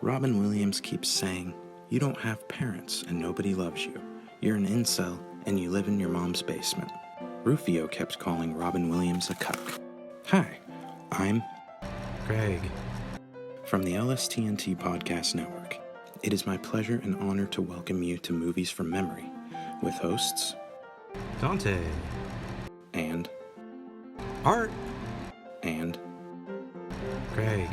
Robin Williams keeps saying, "You don't have parents and nobody loves you. You're an incel and you live in your mom's basement." Rufio kept calling Robin Williams a cuck. Hi, I'm Craig. from the LSTNT Podcast Network. It is my pleasure and honor to welcome you to Movies from Memory, with hosts Dante. and Art. and Craig.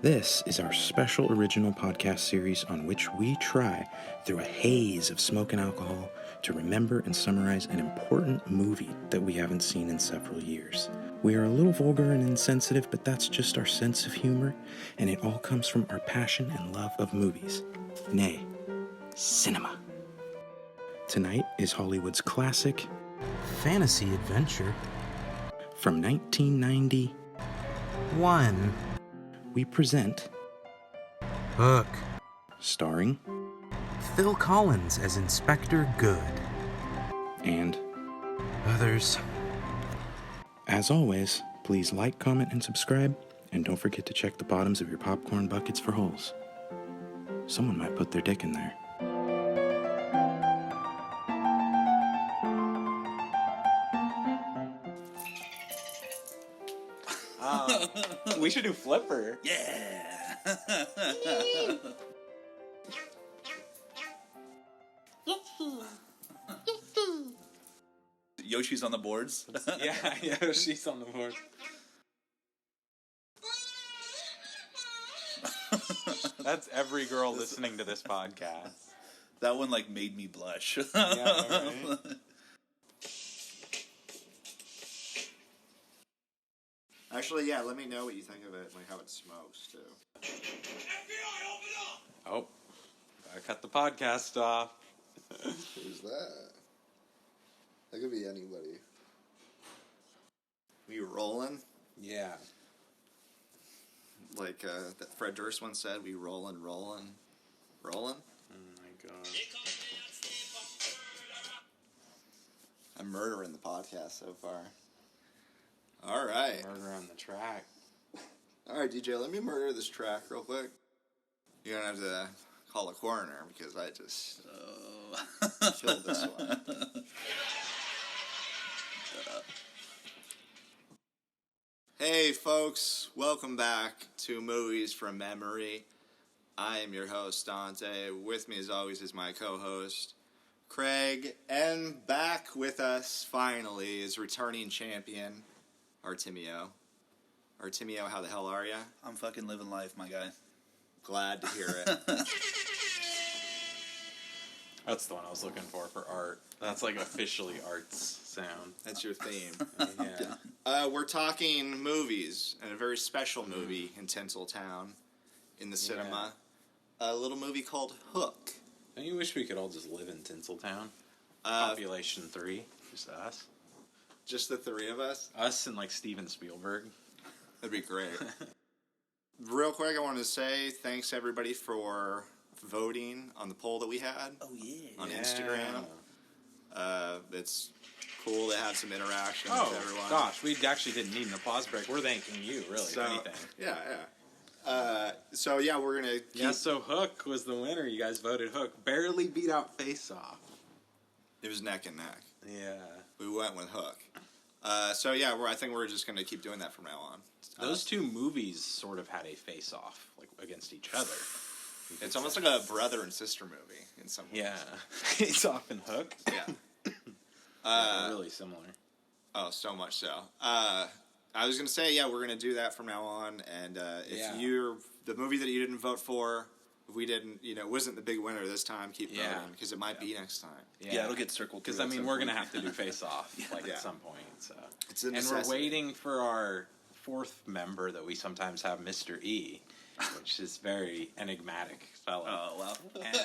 This is our special original podcast series on which we try, through a haze of smoke and alcohol, to remember and summarize an important movie that we haven't seen in several years. We are a little vulgar and insensitive, but that's just our sense of humor, and it all comes from our passion and love of movies. Nay, cinema. Tonight is Hollywood's classic Fantasy adventure. from 1990. 1. We present Hook. starring Phil Collins as Inspector Good. and Others. as always, please like, comment, and subscribe, and don't forget to check the bottoms of your popcorn buckets for holes. Someone might put their dick in there. We should do Flipper. Yeah. Yoshi's on the boards. Yeah, she's on the board. That's every girl listening to this podcast. That one made me blush. Yeah, right? Actually, yeah, let me know what you think of it, like how it smokes, too. Oh, I cut the podcast off. Who's that? That could be anybody. We rolling? Yeah. Like that Fred Durst once said, we rolling. Rolling? Oh my god. I'm murdering the podcast so far. All right. Murder on the track. All right, DJ, let me murder this track real quick. You're going to have to call a coroner because I just killed this one. Hey, folks. Welcome back to Movies from Memory. I am your host, Dante. With me, as always, is my co-host, Craig. And back with us, finally, is returning champion, Artemio. Artemio, how the hell are ya? I'm fucking living life, my guy. Glad to hear it. That's the one I was looking for Art. That's officially Art's sound. That's your theme. Yeah. We're talking movies, and a very special movie in Tinseltown, in the cinema. A little movie called Hook. Don't you wish we could all just live in Tinseltown? Population 3, just us. Just the three of us? Us and Steven Spielberg. That'd be great. Real quick, I wanted to say thanks everybody for voting on the poll that we had on Instagram. It's cool to have some interaction with everyone. Gosh, we actually didn't need an applause break. We're thanking you, really, if anything. Yeah. We're going to keep... Yeah, so Hook was the winner. You guys voted Hook. Barely beat out Face Off. It was neck and neck. Yeah. We went with Hook. I think we're just going to keep doing that from now on. Those two movies sort of had a face-off, against each other. It's almost like a brother and sister movie in some ways. Yeah. Face Off and Hook. Yeah. They're really similar. Oh, so much so. I was going to say, we're going to do that from now on. And if you're the movie that you didn't vote for, if we didn't, wasn't the big winner this time, keep voting because it might be next time. Yeah, it'll get circled. Because, we're going to have to do Face Off at some point. So. It's a and necessity. we're waiting for our fourth member that we sometimes have, Mr. E, which is very enigmatic fellow. Oh, wow. And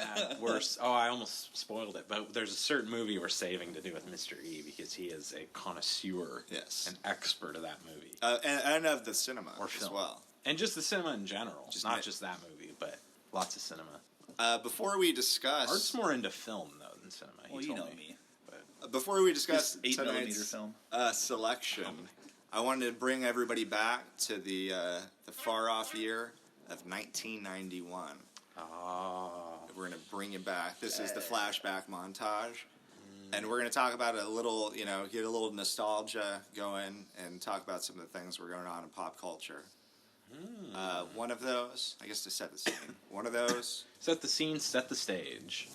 I almost spoiled it, but there's a certain movie we're saving to do with Mr. E because he is a connoisseur, an expert of that movie. And of the cinema or as film. well. And just the cinema in general. Not just that movie, but lots of cinema. Before we discuss... Art's more into film, though, than cinema. Well, you know me. But before we discuss this 8mm film selection, I wanted to bring everybody back to the far-off year of 1991. Oh. We're going to bring you back. This is the flashback montage. And we're going to talk about it a little, get a little nostalgia going and talk about some of the things that were going on in pop culture. One of those, I guess to set the scene, one of those. Set the scene, set the stage.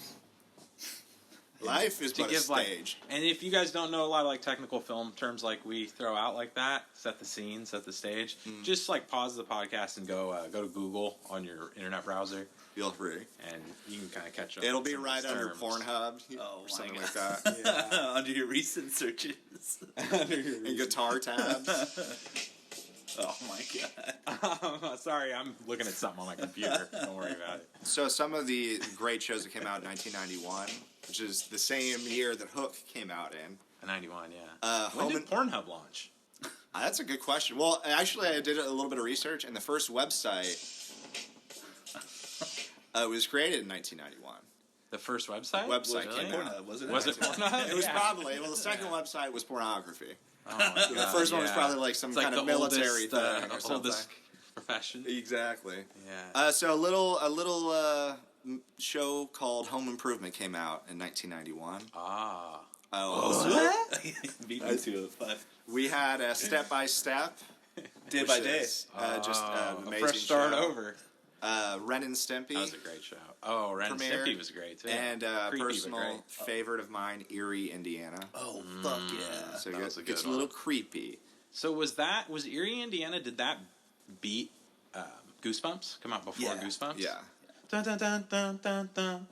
Life is but a stage. And if you guys don't know a lot of technical film terms we throw out like that, set the scene, set the stage, just pause the podcast and go to Google on your internet browser. Feel free. And you can kind of catch up. It'll be right under Pornhub or something like that. Yeah. Under your recent searches. And guitar tabs. Oh my god. Sorry, I'm looking at something on my computer. Don't worry about it. So some of the great shows that came out in 1991, which is the same year that Hook came out in. 91, yeah. When did Pornhub launch? That's a good question. Well, actually, I did a little bit of research, and the first website was created in 1991. The first website? Came out. Was it Pornhub? It was probably. Well, the second website was pornography. Oh my God, the first one was probably some kind of military thing or something. Oldest profession. Exactly. Yeah. So a little show called Home Improvement came out in 1991. Ah. Oh. Beat me to it. We had a Step by Step. Day by Day. Just amazing a fresh start show. over. Ren and Stimpy. That was a great show. Oh, Ren and Stimpy was great too. And Creepy, personal favorite of mine, Erie, Indiana. Oh, fuck yeah. So that it's a little creepy. So was Erie, Indiana, did that beat Goosebumps? Come out before Goosebumps? Yeah. Dun, dun, dun, dun, dun, dun.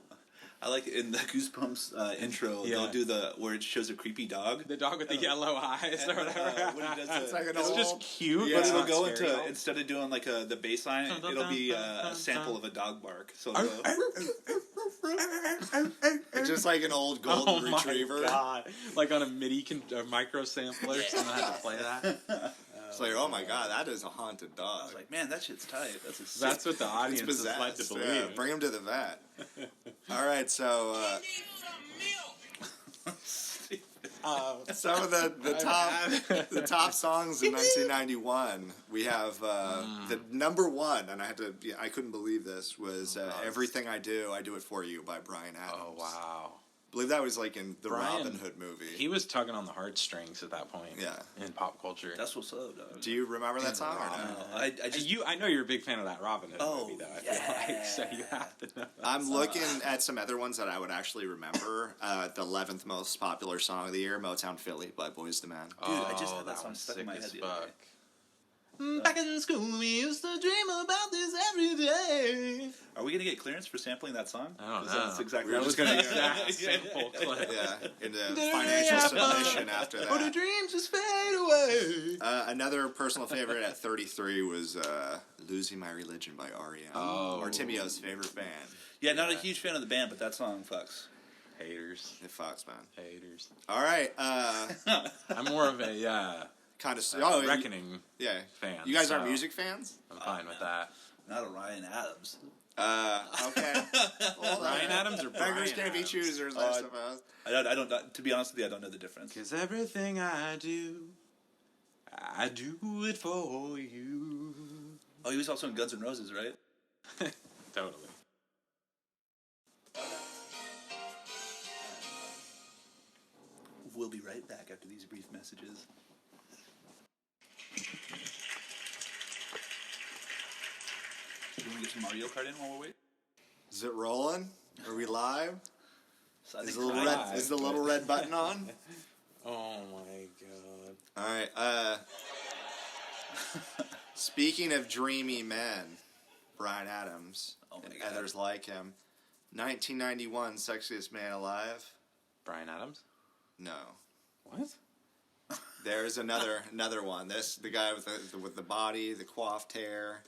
I like in the Goosebumps intro, they'll do where it shows a creepy dog. The dog with the yellow eyes or whatever. When he does it's like an it's old, just cute. Yeah. But it'll go It's into, instead of doing the bass line, it'll be a sample of a dog bark. So it'll go, it's just like an old golden retriever. Oh my God. Like on a MIDI micro sampler, someone had to play that. It's like, oh my God, that is a haunted dog. I was like, man, that shit's tight. That's what the audience is possessed. led to believe. Yeah, bring him to the vet. All right, so some of the top songs in 1991. We have the number one, and I couldn't believe this was "Everything I Do It For You" by Bryan Adams. Oh wow. I believe that was in the Bryan, Robin Hood movie. He was tugging on the heartstrings at that point. Yeah. In pop culture. That's what's up, dog. Do you remember that song? Or no? I know you're a big fan of that Robin Hood movie, though. I feel like, so you have to know. I'm looking at some other ones that I would actually remember. The 11th most popular song of the year, "Motown Philly" by Boyz II Men. Dude, I just had that song stuck in my head the other day. Back in school, we used to dream about this every day. Are we gonna get clearance for sampling that song? I don't know. That's exactly We're what just I gonna was Exact sample clip. Yeah, into financial submission after Or the that. dreams just fade away. Another personal favorite at 33 was "Losing My Religion" by R.E.M. Oh. Artemio's favorite band. Yeah, not a huge fan of the band, but that song fucks. Haters. It fucks, man. Haters. All right, I'm more of a kind of Reckoning fan. You guys so aren't music fans? I'm fine with that. Not a Ryan Adams. Okay. Well, Ryan Adams or Bryan beggars can't be Adams? choosers, I suppose. I don't. To be honest with you, I don't know the difference. Cause everything I do it for you. Oh, he was also in Guns N' Roses, right? Totally. We'll be right back after these brief messages. Do you want to get some Mario Kart in while we wait? Is it rolling? Are we live? So I Is think the little red button on? Oh my God. All right. Speaking of dreamy men, Bryan Adams and others like him. 1991, Sexiest Man Alive. Bryan Adams? No. What? There's another one. The guy with the body, the coiffed hair.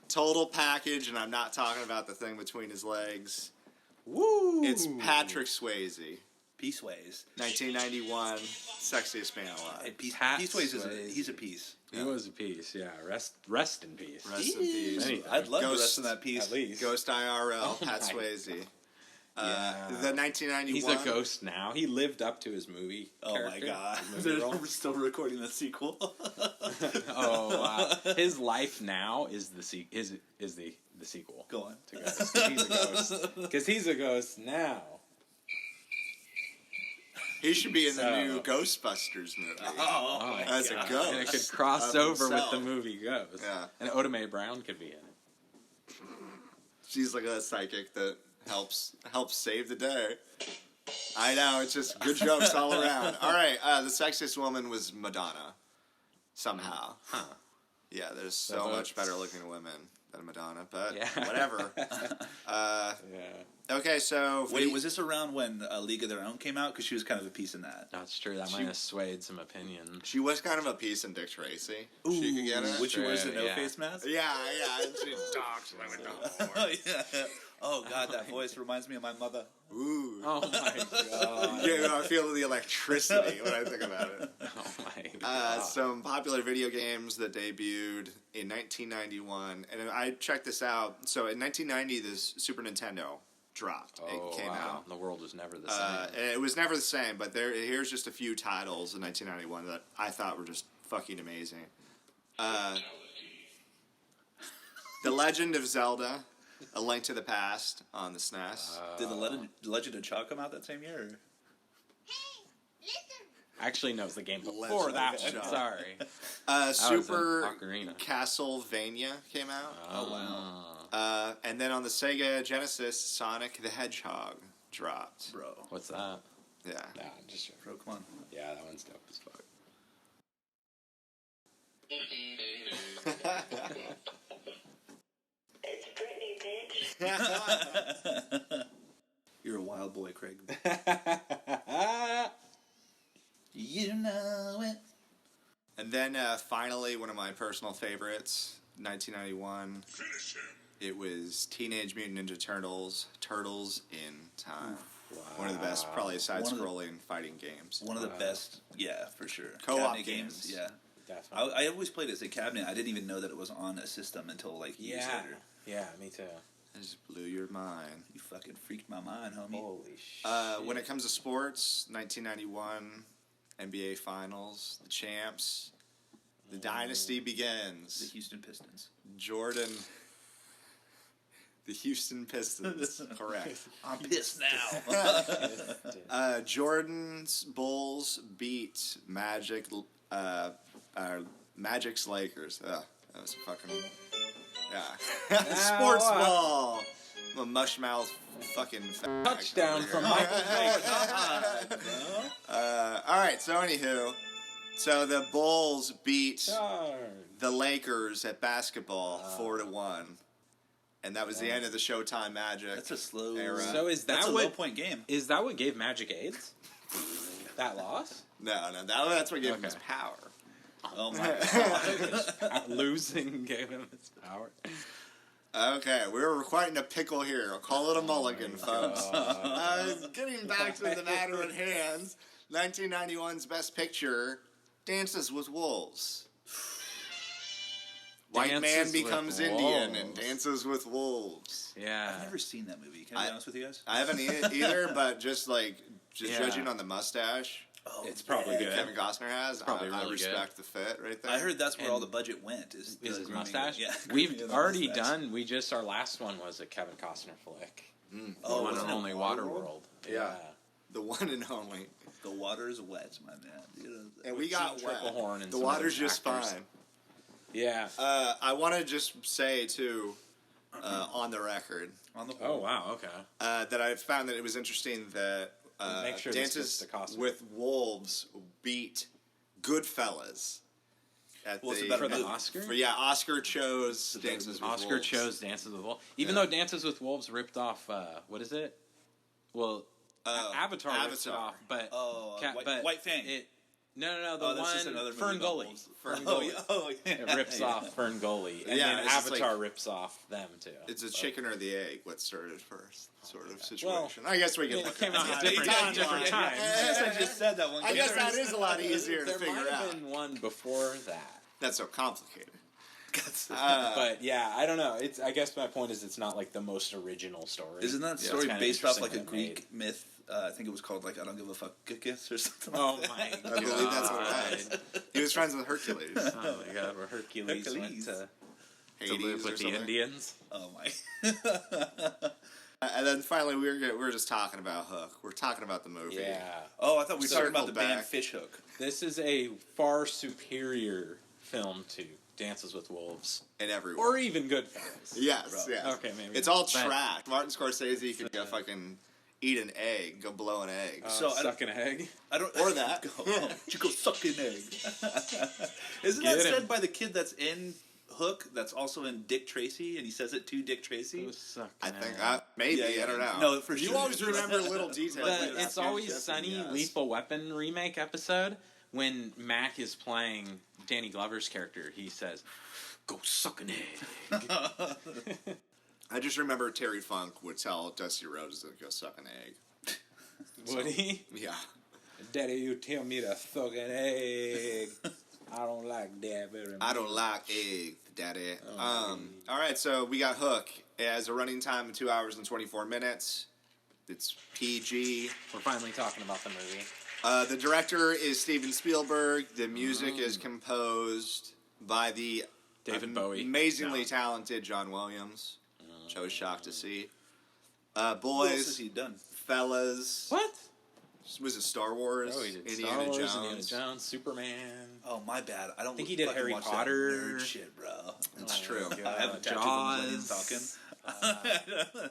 Total package, and I'm not talking about the thing between his legs. Woo! It's Patrick Swayze. Peaceways. 1991, Sexiest Man Alive. Hey, Pat Peaceways Swayze. he's a piece. He was a piece, yeah. Rest in peace. Rest in peace. Anything. I'd love Ghost- the rest of that piece. At least. Ghost IRL, Oh Pat my Swayze. The 1991. He's a ghost now. He lived up to his movie. Oh character, my god! his movie role. We're still recording the sequel. Oh wow! His life now is the sequel. Go on. To Ghost. He's a ghost because he's a ghost now. He should be in the new Ghostbusters movie. Oh my as God. a ghost. And it could cross over himself. with the movie Ghost. Yeah. And Oda Mae Brown could be in it. She's like a psychic that helps save the day. I know, it's just good jokes all around. All right, the sexiest woman was Madonna. Somehow. Huh. Yeah, there's so much better looking women than Madonna, but Yeah. whatever. Yeah. Okay, so... Wait, was this around when League of Their Own came out? Because she was kind of a piece in that. That's true. That might have swayed some opinions. She was kind of a piece in Dick Tracy. She could get it. Which she wears the Yeah. no-face mask? Yeah, and she talks like a dog. Oh, yeah. Oh, God, that voice reminds me of my mother. Ooh. Oh my God. Yeah, I feel the electricity when I think about it. Oh my God. Some popular video games that debuted in 1991, and I checked this out. So in 1990, this Super Nintendo dropped. It came out. The world was never the same. And it was never the same, but here's just a few titles in 1991 that I thought were just fucking amazing. The Legend of Zelda, A Link to the Past on the SNES. Did the Legend of Chalk come out that same year? Or? Actually, no, it was the game before Legend that of one. Zelda. Sorry. Super Ocarina. Castlevania came out. Oh, wow. And then on the Sega Genesis, Sonic the Hedgehog dropped. Bro. What's that? Yeah. Yeah, just Bro, come on. yeah, that one's dope as fuck. It's Britney, bitch. You're a wild boy, Craig. You know it. And then finally, one of my personal favorites, 1991. It was Teenage Mutant Ninja Turtles, Turtles in Time. Wow. One of the best, probably One of side-scrolling fighting games. One of the best, yeah, for sure. Co-op Cabinet games. Yeah. Definitely. I always played it as a cabinet. I didn't even know that it was on a system until like years Yeah. later. Yeah, me too. It just blew your mind. You fucking freaked my mind, homie. Holy shit. When it comes to sports, 1991, NBA Finals, the champs, the dynasty The begins. Houston Pistons. Jordan, the Houston Pistons, correct. I'm pissed now. Jordan's Bulls beat Magic's Lakers. Ugh, that was fucking yeah. Sports ball. I'm a mushmouth fucking fag Touchdown over from here. Michael All right. So anywho, so the Bulls beat Darn. the Lakers at basketball 4-1, and that was the end of the Showtime Magic. That's a slow. era. So is That's that a what low point game. is that what gave Magic AIDS? That loss? No, that's what gave him Okay. his power. Oh my god. Losing gave him his power. Okay, we're quite in a pickle here. I'll call it a mulligan, folks. Getting back to the matter at hand, 1991's Best Picture, Dances with Wolves. White Dances man with becomes Indian and Wolves. dances with wolves. Yeah. I've never seen that movie. Can I be honest with you guys? I haven't either, but just Yeah. judging on the mustache Oh, It's probably good. Kevin Costner has, probably I really respect the fit right there. I heard that's where And all the budget went. Is his grooming. mustache? Yeah. We've grooming the already mustache. done. Our last one was a Kevin Costner flick. Oh, The one wasn't and it only Waterworld. Yeah. The one and only. The water is wet, my man. You know, And we got Gene Tripplehorn wet. and The some water's other just actors. fine. Yeah. I want to just say, too, on the record, on the Oh wow. Okay. that I found that it was interesting that Make sure this Dances fits the costume. with Wolves beat Goodfellas. At Well, it's the, about For the at- Oscar? Yeah, Oscar chose Dances with Oscar Wolves. chose Dances with Wolves, even though Dances with Wolves ripped off. What is it? Well, Avatar ripped it Avatar. off, but White Fang. No, the Oh, that's just one another movie Fern about Gully. wolves. Fern Oh, Gully. yeah. Oh, yeah. It rips off Fern Gully, and Yeah, then it's just Avatar like- rips off them too. It's a chicken or the egg, what started first, sort of Well, situation. I guess we can It look came at out that. at different Timeline. times. I just said that one. I guess that is a lot easier to There figure might have out. been one before that. That's so complicated. But yeah, I don't know. I guess my point is it's not like the most original story. Isn't that story based off like a Greek myth? I think it was called like I don't give a fuck or something. Oh like my that. god! I believe that's what it was. He was friends with Hercules. Oh my god! Where Hercules went to Hades live with or the something. Indians. Oh my! And then finally, we were just talking about Hook. We're talking about the movie. Yeah. Oh, I thought we were talking about the Circle band back. Fishhook. This is a far superior film to Dances with Wolves, In every way. or even Goodfellas. Yes, Bro. yes. Okay, maybe It's all not. trash. Martin Scorsese could go fucking eat an egg, go blow an egg. But, So I suck an egg. I don't Or that. You go suck an egg. Isn't Get that him. said by the kid that's in Hook? That's also in Dick Tracy, and he says it to Dick Tracy. Go suck I an think egg. maybe Yeah, I don't know. No, for you sure. always remember little details. The like It's that. Always Yes, Sunny yes. Lethal Weapon remake episode when Mac is playing Danny Glover's character. He says, "Go suck an egg." I just remember Terry Funk would tell Dusty Rhodes to go suck an egg. Would he? Yeah. Daddy, you tell me to suck an egg. I don't like that very much. I don't like egg, Daddy. Oh, all right, so we got Hook. It has a running time of 2 hours and 24 minutes. It's PG. We're finally talking about the movie. The director is Steven Spielberg. The music is composed by the David Bowie. amazingly talented John Williams, which I was shocked to see. What else has Boys, he done? fellas. What? Was it Star Wars? Oh, he did Indiana Star Wars, Jones. Indiana Jones, Superman. Oh, my bad. I don't think he did fucking Harry watch Potter. That nerd shit, bro. That's Oh, true. God. I have a tattoo from Millennium Falcon.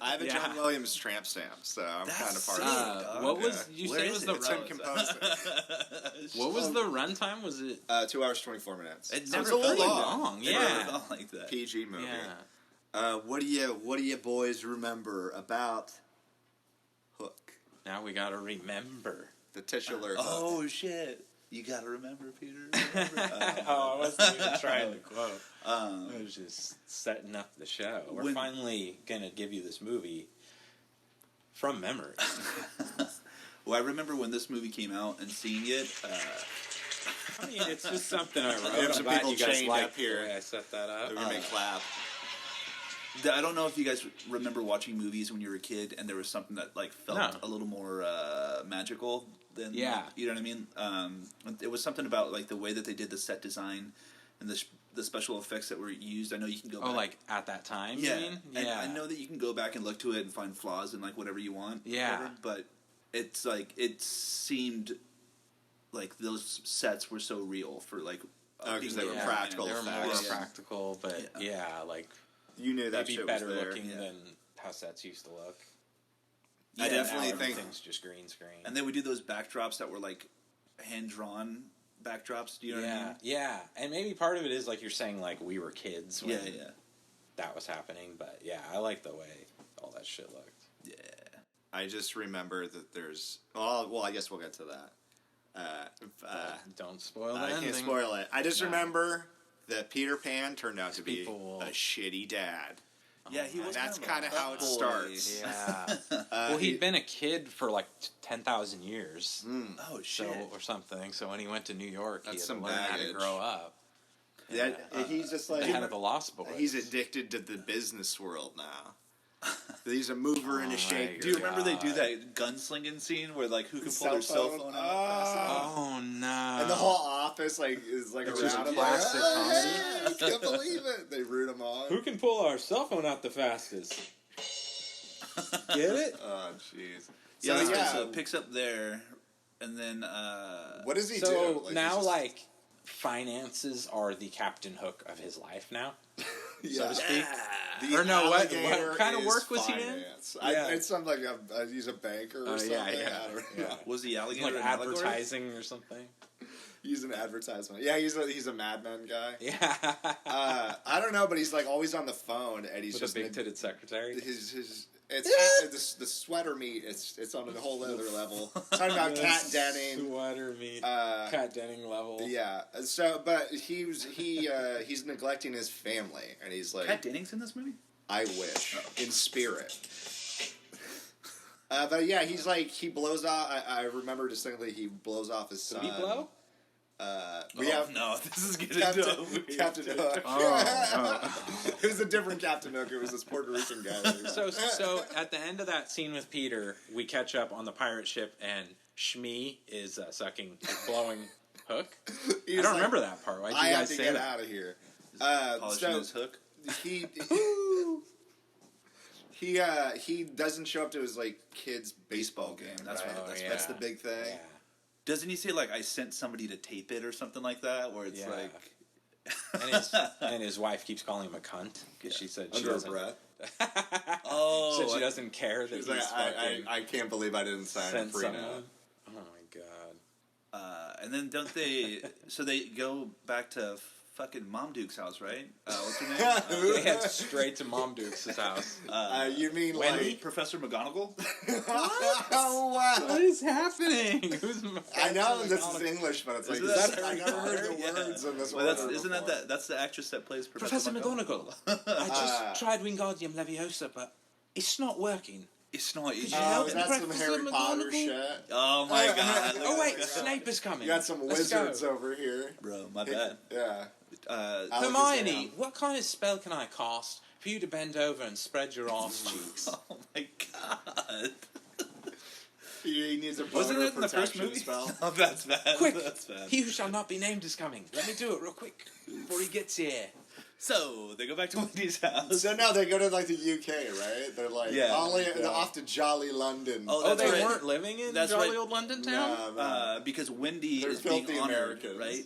I have a Yeah. John Williams tramp stamp, so I'm That's kind of part sick. of it. What Okay. was you Where said is was it? the It's him run? composed it. What was the runtime? Was it 2 hours 24 minutes. It So never it's a felt little long. long. It Yeah. never felt like that. PG movie. Yeah. What do you boys remember about Hook? Now we gotta remember. The titular Hook. Oh, shit. You gotta remember, Peter. Oh, I wasn't even trying to quote. I Um, was just setting up the show. We're When- finally gonna give you this movie from memory. well, I remember when this movie came out and seeing it. I mean, it's just something I wrote. We have I'm some glad people you guys chained liked up here. the way I set that up. We're gonna make clap. I don't know if you guys remember watching movies when you were a kid, and there was something that like felt No. a little more magical than Yeah. like, you know what I mean. It was something about like the way that they did the set design and the special effects that were used. I know you can go. Oh, back. like at that time? Yeah, You mean? and Yeah. I know that you can go back and look to it and find flaws in like whatever you want. Yeah. whatever, but it's like it seemed like those sets were so real for like. Oh, 'cause being they were like, practical They were more effects. practical, but yeah, like You knew that maybe shit better was there. looking Yeah. than how sets used to look. I Yeah, definitely Now think everything's just green screen. And they would do those backdrops that were like hand drawn backdrops. Do you know what I mean? Yeah, and maybe part of it is like you're saying, like we were kids when Yeah. that was happening. But yeah, I like the way all that shit looked. Yeah. I just remember that there's. Well, I guess we'll get to that. Don't spoil the I ending. can't spoil it. I just No. remember that Peter Pan turned out to be People will- a shitty dad. Yeah, he was. That's kind kinda how it fuckboy. starts. Yeah. Well, he'd been a kid for like 10,000 years, Oh shit! so or something. So when he went to New York, That's he had some to learn how to baggage. grow up. Yeah, he's just like Kind of a lost boy. he's addicted to the business world now. He's a mover and Oh a shaker. my Do you remember they do God. that gunslinging scene where like who can pull Cell their cell phone? phone Ah. out? Oh no! And the whole office is like It's around just him. classic like, comedy. "Hey, I can't believe it. They root him on. Who can pull our cell phone out the fastest? Get it? Oh, jeez. Yeah, So, so it picks up there, and then what does he So do? now, he's just- like, finances are the Captain Hook of his life now. yeah. so to speak. The Or no, what alligator kind of is work was he in? finance. Yeah. It's something like he's a banker or Oh, something. yeah, I yeah, don't yeah. know. was the alligator Like an allegory? advertising or something. He's an advertisement. Yeah, he's a Mad Men guy. Yeah. I don't know, but he's like always on the phone, and he's With just a big-titted secretary. his the sweater meat. It's on a whole other level. Talking about Kat Denning. Sweater meat. Kat Denning level. Yeah. So, but he's neglecting his family, and he's like, Kat Denning's in this movie? I wish in spirit. But yeah, he's like he blows off. I remember distinctly he blows off his son. Did he blow? We have no, this is getting Captain Hook. It was a different Captain Hook. It was this Puerto Rican guy. So at the end of that scene with Peter, we catch up on the pirate ship, and Shmi is blowing Hook. I don't remember that part. Why did you guys say that? I have to get out of here. Polishing his hook. He doesn't show up to his kids' baseball game. That's right. That's the big thing. Yeah. Doesn't he say I sent somebody to tape it or something like that? Where it's and his wife keeps calling him a cunt because she said she Under her doesn't. breath. Said she doesn't care that he's I can't believe I didn't sign a prenup. Oh my god. And then don't they? So they go back to fucking Mom Duke's house, right? What's her name? They head straight to Mom Duke's house. You mean Wendy? Professor McGonagall? Oh wow! What is happening? I know this is English, but it's I never heard the words in this. Well, that's the actress that plays Professor McGonagall. I just tried Wingardium Leviosa, but it's not working. It's not. Is that some Harry Potter shit? Oh my god! Oh wait, Snape is coming. You got some wizards over here, bro. My bad. Yeah. Hermione, what kind of spell can I cast for you to bend over and spread your arse cheeks? Oh my god! He needs a Wasn't it in the first protection movie? spell. Oh, that's bad. Quick! That's bad. He who shall not be named is coming. Let me do it real quick before he gets here. So they go back to Wendy's house. So now they go to the UK, right? They're off to Jolly London. Oh, they right. weren't living in jolly old London town? No. Because Wendy They're is being filthy honored, Americans. right?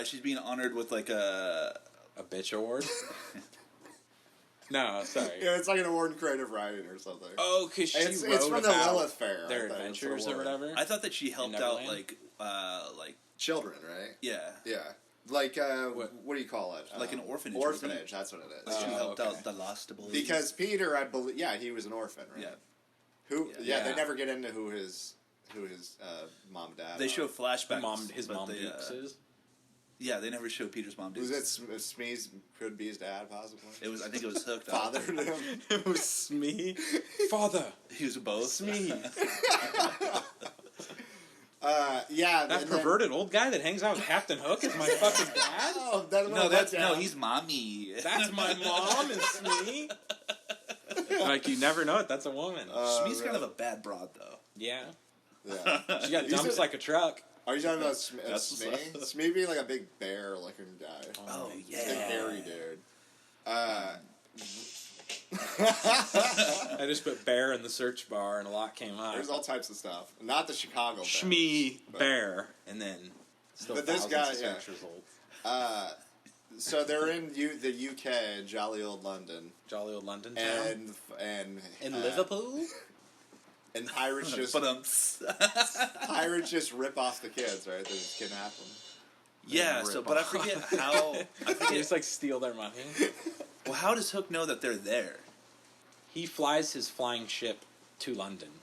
She's being honored with a bitch award? No, sorry. Yeah, it's like an award in creative writing or something. Oh, because it's wrote from the about Lilith Fair. their adventures or whatever. I thought that she helped out children, right? Yeah. What do you call it? Like an orphanage. Orphanage, that's what it is. She helped out the lost boys. Because Peter, I believe, he was an orphan, right? Yeah. They never get into who his mom and dad. They show flashbacks. His mom Dukes is. Yeah, they never show Peter's mom Dukes. Was it Smee's could be his dad, possibly? I think it was Hook. Fathered him. It was Smee. Father. He was both. Smee. That perverted old guy that hangs out with Captain Hook is my fucking dad? No, he's mommy. That's my mom and Smee. You never know it. That's a woman. Smee's kind of a bad broad, though. Yeah. She got dumps like a truck. Are you talking about Smee? Smee being like a big bear-looking guy. Oh, yeah. Big hairy dude. I just put bear in the search bar and a lot came up. There's all types of stuff. Not the Chicago bear. Shmee bear. And then still but this guy, years old. So they're in the UK, jolly old London. Jolly old London town. And in Liverpool? And pirates just rip off the kids, right? They just kidnap them. Yeah, but I forget how. They just steal their money. Well, how does Hook know that they're there? He flies his flying ship to London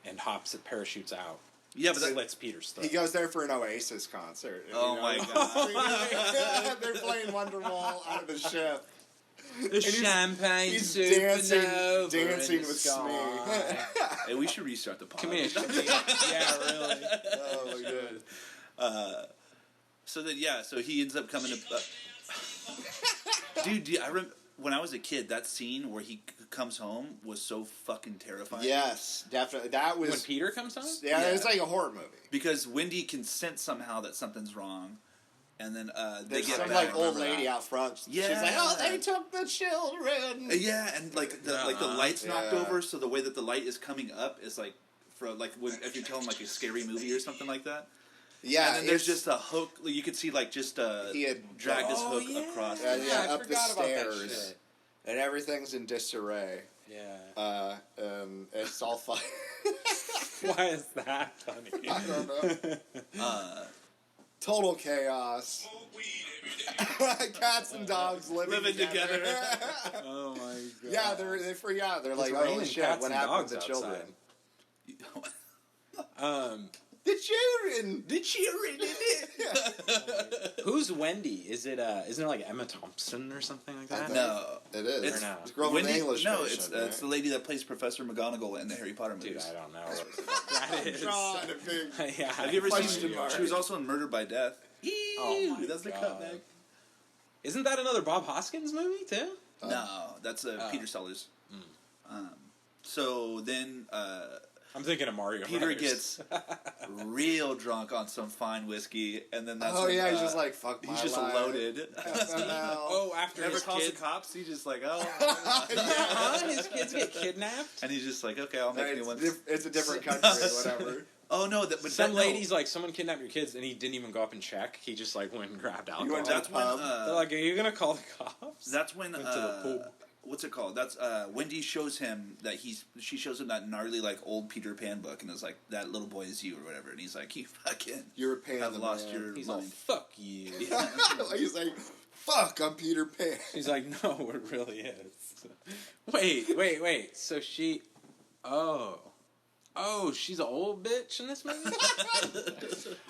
and parachutes out. Yeah, but that lets Peter's throat. He goes there for an Oasis concert. Oh my god! They're playing Wonderwall out of the ship. The champagne he's supernova dancing with Smee. Hey, we should restart the pod. Come here, Smee. Yeah, really. Oh my god. So he ends up coming to. Dude, I remember when I was a kid, that scene where he comes home was so fucking terrifying. Yes, definitely. That was when Peter comes home. Yeah, it's like a horror movie because Wendy can sense somehow that something's wrong. And then they there's get some back. old lady out front. Yeah. She's like, "Oh, they took the children." Yeah, and the light's knocked over, so the way that the light is coming up is if you're telling a scary movie or something like that. Yeah, and then there's just a hook. You could see he had dragged his hook across. Up the stairs, and everything's in disarray. Yeah. It's all fun. Why is that funny? I don't know. Total chaos. Cats and dogs living together. Oh my god. Yeah, they freak out. They're like, raining "Oh shit! cats What and happened to dogs the children?" outside. The children. Who's Wendy? Isn't it like Emma Thompson or something like that? No, it is. It's It's girl from the English No, Patient, it's the lady that plays Professor McGonagall in the Harry Potter Dude, movies. I don't know what the fuck that is. God, a big Yeah, Have you ever Question seen? mark. She was also in Murder by Death. Oh my That's the God. cutback. Isn't that another Bob Hoskins movie too? No, that's Peter Sellers. So then I'm thinking of Mario. Peter Brothers. gets real drunk on some fine whiskey, and then that's Oh when, yeah, he's just like fuck my he's just life. loaded. Oh, after Never his calls kids, the cops. He's just like, oh, huh? His kids get kidnapped. and he's just like, okay, I'll make new ones. It's a different country or whatever. Oh no, but Some ladies like someone kidnapped your kids, and he didn't even go up and check. He just like went and grabbed alcohol. went That's when. They're like, "Are you gonna call the cops?" That's when. Went to the pool. What's it called? That's Wendy shows him that she shows him that gnarly like old Peter Pan book, and is like, that little boy is you or whatever, and he's like, you fucking You're a Pan. have lost your He's all, mind. "Fuck you." He's like, fuck, I'm Peter Pan. He's like, "No, it really is." Wait. So she, oh, she's an old bitch in this movie.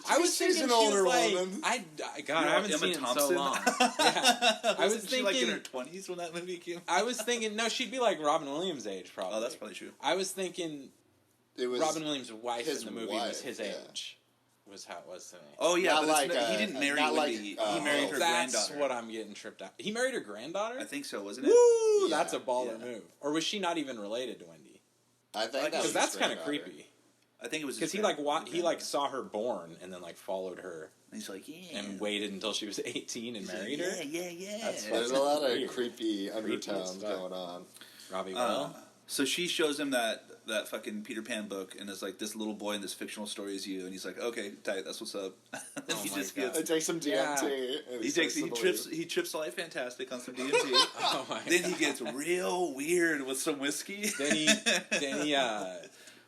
I was She's thinking an she older was like, woman. I You're haven't Emma seen it in so Thompson? long. Yeah, I was Wasn't she like in thinking. her 20s when that movie came? I was thinking, no, she'd be like Robin Williams' age, probably. Oh, that's probably true. I was thinking It was Robin Williams' wife his in the movie was wife, his yeah. age. Was how it was to me. Oh yeah, Not but like, he didn't marry not like, Wendy. He married her That's granddaughter. what I'm getting tripped out. He married her granddaughter? I think so, wasn't it? Woo! Yeah, That's a baller yeah. move. Or was she not even related to Wendy? I think Because that's kind of creepy. I think it was Because his he like saw her born and then like followed her And he's like, yeah. and waited until she was 18 and He's like, married her. Yeah. That's There's a fucking lot of weird. creepy undertones as fuck. going on. Robbie Will. So she shows him that fucking Peter Pan book, and it's like, this little boy in this fictional story is you, and he's like, okay, tight, that's what's up. And Oh he my just God. gets. It takes some DMT. Yeah. And He trips Life Fantastic on some DMT. Oh my Then God. he gets real weird with some whiskey. Then he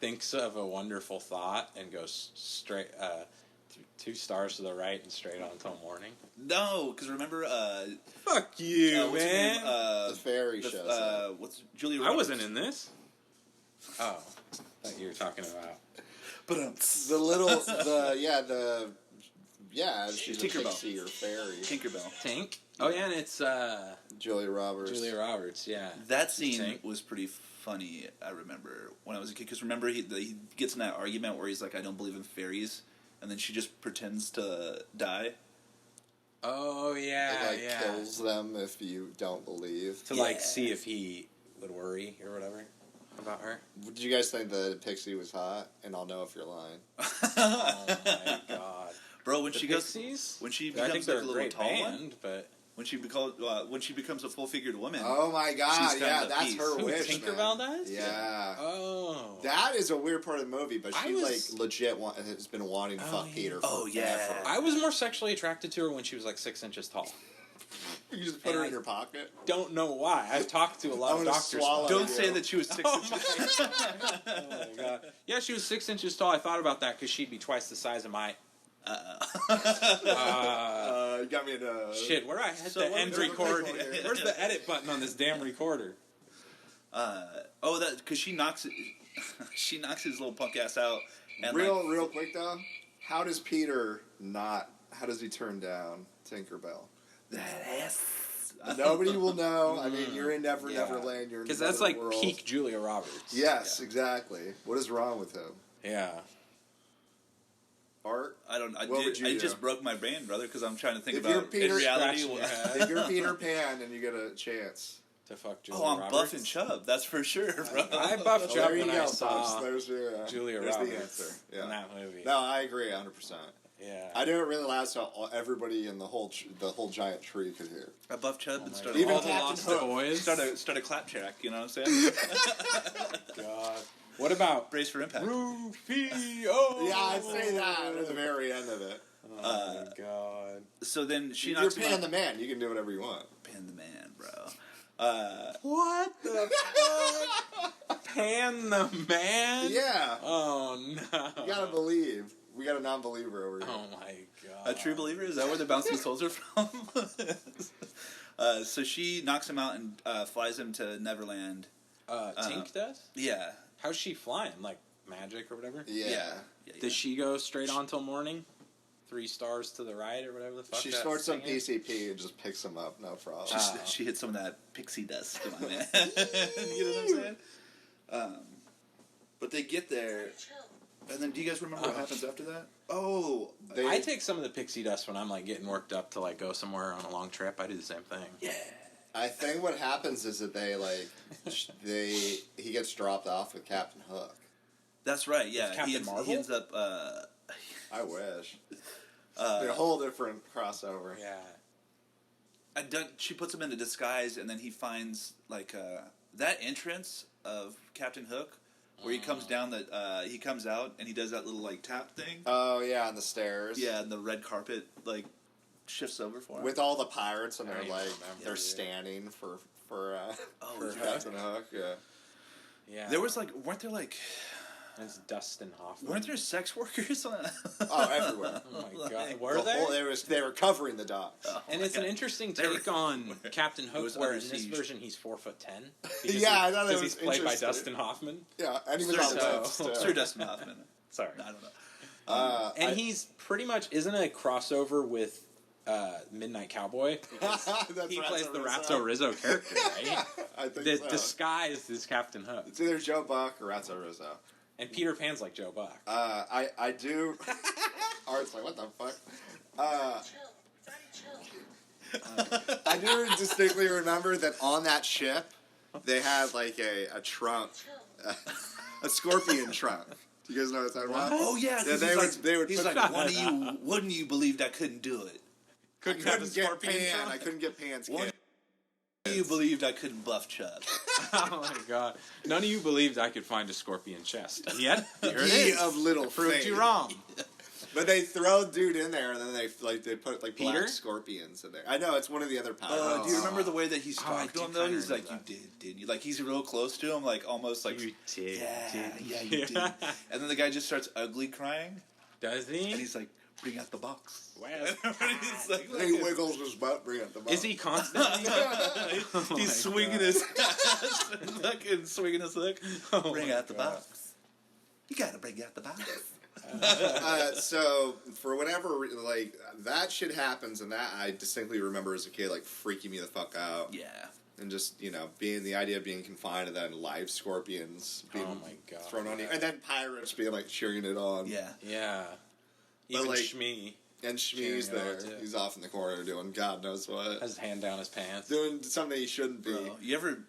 thinks of a wonderful thought and goes straight 2 stars to the right and straight on until morning. No, because remember, Fuck you, what's her man. name? The fairy shows up. What's Julia I Roberts? wasn't in this. Oh, I thought you were talking about. But She's a Tinkerbell. pixie or fairy. Tinkerbell. Tink. Oh yeah, and it's Julia Roberts. Julia Roberts. Yeah. That scene Tink. was pretty funny. I remember when I was a kid, because remember he gets in that argument where he's like, I don't believe in fairies, and then she just pretends to die. Oh yeah, It kills them if you don't believe. to like see if he would worry or whatever about her. Did you guys think the pixie was hot? And I'll know if you're lying. Oh my God. Bro, when The she Pixies? when she I becomes think they're like a a little great tall band, one, but when she becomes a full-figured woman. Oh my god, She's kind yeah, of a that's piece. her Who, wish. Tinkerbell man. does? Yeah. Oh. That is a weird part of the movie, but I she was- like legit has been wanting to fuck yeah. Peter. Oh, yeah. forever. I was more sexually attracted to her when she was like 6 inches tall. You just put her And in your pocket. Don't know why. I've talked to a lot I'm of gonna doctors. swallow about Don't you. say that she was 6 Oh inches. Oh my God. Yeah, she was 6 inches tall. I thought about that because she'd be twice the size of my. You got me in a... Shit, where I hit So the what end was the record? record here? Where's the edit button on this damn recorder? That because she knocks his little punk ass out. And Real quick though, how does he turn down Tinkerbell? that ass. Nobody will know. I mean, you're in Yeah. Neverland. You're in Because that's another like world. peak Julia Roberts. Yes, exactly. What is wrong with him? Yeah. Art? I don't. I What would you I do? just broke my brain, brother, because I'm trying to think If you're about Peter in reality. Scratching your head. If you're Peter Pan and you get a chance. To fuck Julia Oh, I'm Roberts. buff and chub. That's for sure, bro. I buffed Well, Chubb there you when go, I saw folks. There's your, Julia there's Roberts the answer. in Yeah. that movie. No, I agree 100%. Yeah. I didn't realize how everybody in the whole giant tree could hear. I buff chub and my started Even All the Captain Lost Hook. Boys. start a clap track. You know what I'm saying? God. What about Brace for impact. Rufio? Yeah, I'd say that at the very end of it. Oh my God. So then she You're knocks him Pan out. the Man. You can do whatever you want. Pan the man, bro. What the fuck? Pan the Man? Yeah. Oh no. You gotta believe. We got a non-believer over here. Oh my God. A true believer? Is that where the bouncing souls are from? So she knocks him out and flies him to Neverland. Tink does? Yeah. How's she flying? Like magic or whatever? Yeah. Does she go straight on till morning? 3 stars to the right or whatever the fuck. She that snorts some thing is. PCP and just picks him up, no problem. She hit some of that pixie dust, my man. You know what I'm saying? But they get there, and then do you guys remember what happens after that? Oh, I take some of the pixie dust when I'm like getting worked up to like go somewhere on a long trip. I do the same thing. yeah. I think what happens is that he gets dropped off with Captain Hook. That's right. Yeah, Captain Marvel? He ends up. I wish. A whole different crossover. Yeah. She puts him in a disguise, and then he finds like that entrance of Captain Hook, where he comes down. He comes out and he does that little like tap thing. Oh yeah, on the stairs. Yeah, and the red carpet like shifts over for him. With all the pirates, and I they're don't like even remember, they're yeah. standing for Captain Captain Hook. Yeah. Yeah. There was like, weren't there like, It's Dustin Hoffman. weren't there sex workers on? Oh, everywhere. Oh my god. Like, Were there? They were covering the docks. Oh And my it's an God. interesting They were- take on Captain Hook, was where under in this siege. version he's 4'10". Yeah, I thought that because was he's played by interesting. Dustin Hoffman. Yeah, and he was Sir on Dustin- lips, too. Sir Dustin Hoffman. Sorry. I don't know. And he's pretty much isn't a crossover with Midnight Cowboy. He plays the Ratso Rizzo character, right? I think The so. disguise is Captain Hook, It's either Joe Buck or Ratso Rizzo. and Peter Pan's like Joe Buck. I do. Art's like, what the fuck? I do distinctly remember that on that ship, they had like a trunk, a scorpion trunk. Do you guys know what I'm talking about? Oh yeah, 'cause they would he's put- like, wouldn't you believed I couldn't do it? I Couldn't have a couldn't get scorpion Pan. trunk? I couldn't get Pan's Wouldn't kid. you believed I couldn't buff Chubb? Oh my god! None of you believed I could find a scorpion chest, and yet here it Ye is. of little Proved faith. you wrong. But they throw dude in there, and then they put like Peter? black scorpions in there. I know it's one of the other pirates. Do you remember the way that he's Oh, I talking to do him though? kinda He's like, remember "You didn't you?" Like he's real close to him, like almost like, You did, yeah, you did. And then the guy just starts ugly crying, Does he? and he's like, "Bring out the box." Wow. He's like, He wiggles his butt, bring up the box. Is he constantly? Oh my he's swinging God. his fucking swinging his leg. Oh Bring my out the God. box. You gotta bring out the box. So for whatever like that shit happens, and that I distinctly remember as a kid, like freaking me the fuck out. Yeah. And just being the idea of being confined to that, and live scorpions being Oh my God. thrown on you, and then pirates being like cheering it on. Yeah. Yeah. But, Even like, Shmee And Cheering Shmee's it on, there. too. He's off in the corner doing God knows what, has his hand down his pants. doing something he shouldn't be. Bro, you ever?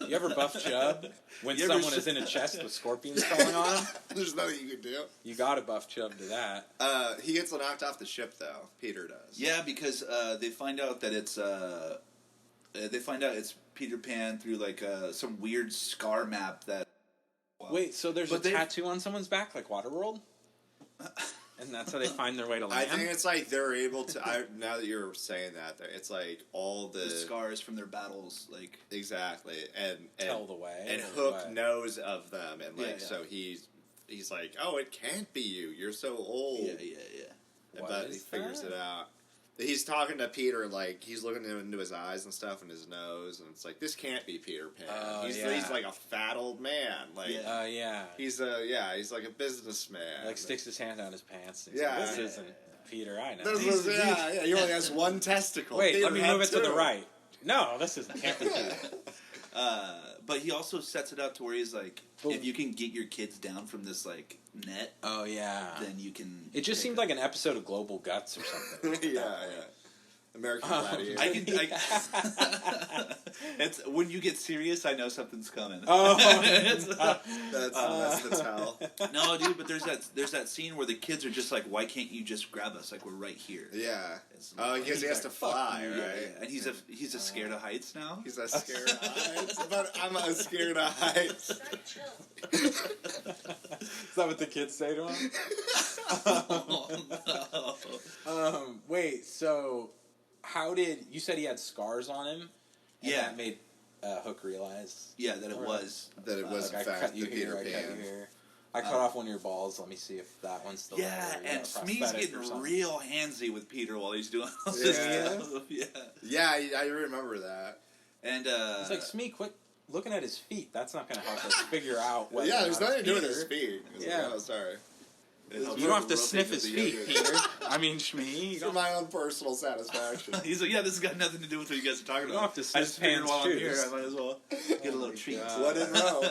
You ever buff Chubb when You ever someone is in a chest with scorpions crawling on him? There's nothing you can do. You gotta buff Chubb to that. He gets knocked off the ship though. Peter does. Yeah, because they find out that it's Peter Pan through like some weird scar map that. Wait, so there's But a they- tattoo on someone's back like Waterworld? And that's how they find their way to I land? think it's like they're able to. Now that you're saying that, it's like all the scars from their battles, like exactly, and Tell the way. and or Hook what? knows of them, and like Yeah. so he's like, oh, it can't be you. You're so old. yeah. What But he is figures that? it out. He's talking to Peter, like he's looking into his eyes and stuff, and his nose, and it's like this can't be Peter Pan. Oh, he's yeah. like a fat old man. Like Yeah. Yeah. he's like a businessman. Like sticks his hand down his pants. And he's Yeah. like, this isn't Peter, I know. This is, yeah. He only has one testicle. Wait, Peter let me had move it to the two. right. No, this isn't. Can't be Peter. But he also sets it up to where he's like, But- if you can get your kids down from this like net, Oh, yeah. then you can. It just take seemed them. like an episode of Global Guts or something. Yeah. American Gladiator. I can. It's when you get serious, I know something's coming. Oh, That's the tell. No, dude, but there's that scene where the kids are just like, why can't you just grab us? Like we're right here. Yeah. It's Oh, like- because he has to fly, Yeah, right? yeah. And he's a scared of heights now. He's a scared of heights, but I'm a scared of heights. is that what the kids say to him? Oh, no. Wait, so how did you said he had scars on him? And Yeah. that made Hook realize. Yeah, that it was. That it was in Like, I fact cut you the here, Peter I cut Pan. you here. I cut off one of your balls. Let me see if that one's still Yeah, there. You and got a Smee's prosthetic or getting something. real handsy with Peter while he's doing all this Yeah. stuff. Yeah. Yeah, I remember that. And It's like, Smee, quit looking at his feet. That's not going to help us figure out whether Yeah, or there's not nothing to do with it's his Peter. feet. It's Yeah. like, oh, sorry. You don't have to sniff his feet, Peter. I mean, Shmee. For my own personal satisfaction. He's like, yeah, this has got nothing to do with what you guys are talking about. You don't have to I just sniff figured hands, while too. I'm here, I might as well get a little treat. What in row?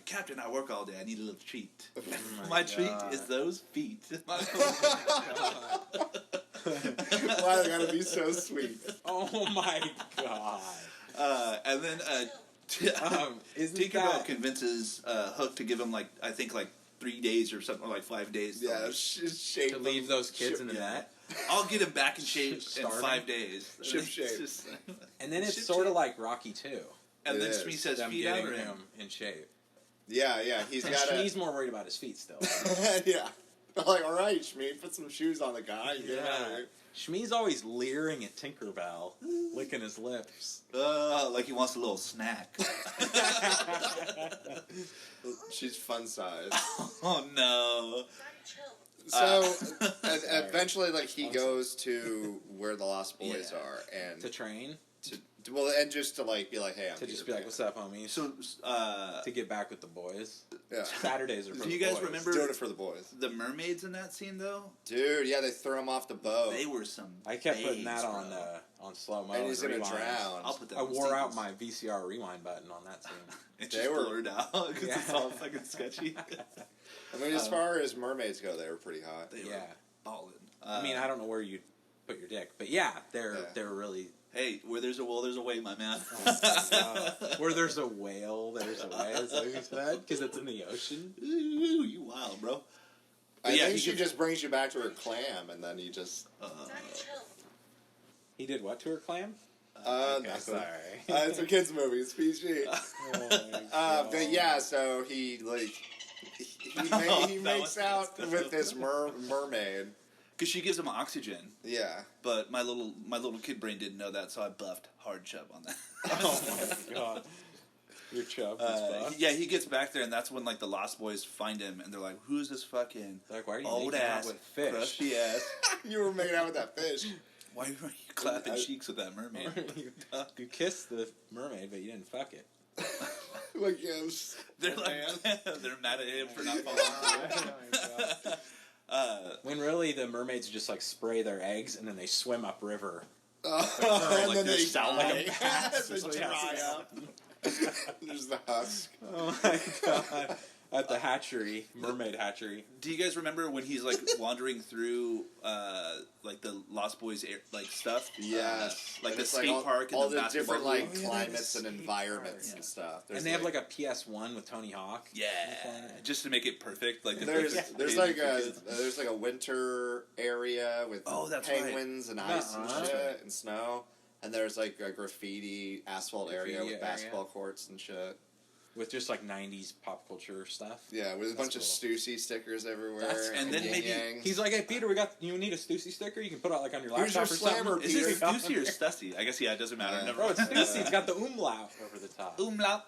Captain, I work all day. I need a little treat. Oh my treat is those feet. Why they gotta be so sweet? Oh my god. And then Tinkerbell convinces Hook to give him I think 3 days or something, or 5 days. Yeah, shape to leave those kids in the net. I'll get him back in shape in Starving. 5 days. Ship shape. And then it's Ship sort of shape. like Rocky too. And then It Smee is. says, Them feet out getting or him in shape. Yeah, he's And got Shmee's more worried about his feet still. yeah. Like, all right, Shmee, put some shoes on the guy. Get him out of here. Shmee's always leering at Tinkerbell, licking his lips. Like he wants a little snack. She's fun size. Oh no. So eventually, he goes to where the Lost Boys Yeah. are, and To train? and just to be like, hey, I'm To just Peter be like, Pan. what's up, homies? So, To get back with the boys. Yeah. Saturdays are for do you the guys boys. remember Doing it for the boys, the mermaids in that scene though? dude. Yeah, they throw him off the boat, They were some. I kept putting babes, that on bro. on slow mo. and he's gonna rewind. drown. I'll put that. I on wore out sequence. my VCR rewind button on that scene. It They just were- blurred out because it's Yeah. all fucking sketchy. I mean, as far as mermaids go, they were pretty hot. They were Yeah. balling. I mean, I don't know where you put your dick, but yeah, they're really. Hey, where there's a will, there's a way, my man. Where there's a whale, there's a way. Is that what you said? Because it's in the ocean. Ooh, you wild, bro. I yeah, think he she gets- just brings you back to her clam, and then you just. He did what to her, Clam? Nothing. Sorry. It's a kids movie. It's PG. Oh my God. But yeah, so he he makes out with this mermaid. Because she gives him oxygen, Yeah. but my little kid brain didn't know that, so I buffed hard chub on that. Oh my God. Your chub is buff. Yeah, he gets back there, and that's when the Lost Boys find him, and they're like, "Who's this fucking Like, why are you old making out ass with fish? crusty ass? You were making out with that fish. Why are you clapping cheeks with that mermaid?" You kissed the mermaid, but you didn't fuck it. Like, yes. They're they're mad at him for not following. When really the mermaids just spray their eggs and then they swim upriver. And like then they're they salmon. they dry up. There's the husk. Oh my God. At the hatchery, mermaid hatchery. Do you guys remember when he's wandering through the Lost Boys stuff? Yes. Like the it's skate park and all the the basketball different court. climates and environments and stuff. There's And they have a PS1 with Tony Hawk. Yeah, just to make it perfect. there's a winter area with that's penguins and ice and Uh-huh. shit and snow, and there's a graffiti asphalt area Graffiti with area. basketball courts and shit. With just 90s pop culture stuff. Yeah, with a bunch cool. of Stussy stickers everywhere. and then yin maybe- yangs. He's like, hey, Peter, you need a Stussy sticker? You can put it on your Here's laptop your or something. slammer, Is Peter. this Stussy or Stussy? I guess it doesn't matter. Yeah. Never Bro, it's mind. Stussy. It's got the umlaut over the top. Umlaut.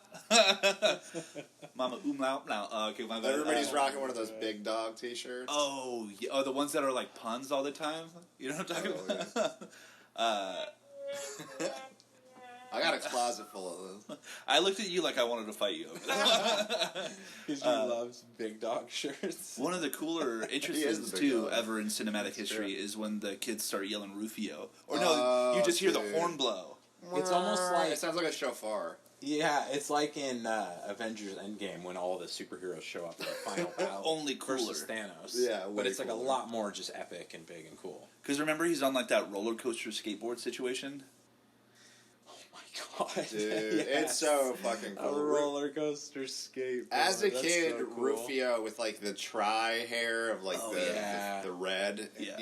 Mama umlaut. Now, okay, my bad. Everybody's rocking one of those big dog T-shirts. Oh, yeah, the ones that are puns all the time. You know what I'm talking about? I got a closet full of those. I looked at you like I wanted to fight you over that. Because he loves big dog shirts. One of the cooler He is entrances the big too dog. ever in cinematic history is when the kids start yelling Rufio, or no, Oh, you just hear the dude. horn blow. It's almost like... It sounds like a shofar. Yeah, it's like in Avengers Endgame when all the superheroes show up for the final battle. Only cooler. Versus Thanos. Yeah, but way it's a cooler. lot more just epic and big and cool. Because remember, he's on that roller coaster skateboard situation. Oh my God. Dude, Yes. it's so fucking A cool. roller coaster skateboard. As a That's kid, so cool. Rufio with the tri hair of yeah. the red, Yeah.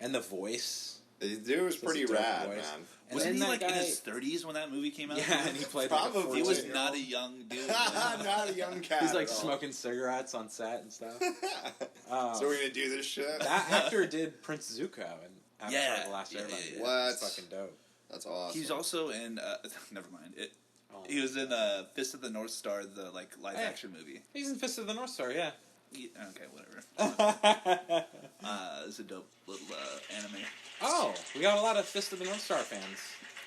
And the voice. the dude was It's a pretty dope rad, voice. man. And Wasn't he then that in guy- his 30s when that movie came out? Yeah, and he played Probably. like a He was 14-year-old. not a young dude. Not a young cat. He's at all. smoking cigarettes on set and stuff. So we're gonna do this shit. That actor did Prince Zuko in Avatar: Yeah, The Last yeah, Airbender. yeah, yeah. What? It's fucking dope. That's awesome. He's also in. Never mind. He was in Fist of the North Star, the live action movie. He's in Fist of the North Star, yeah. Okay, whatever. It's a dope little anime. Oh, we got a lot of Fist of the North Star fans.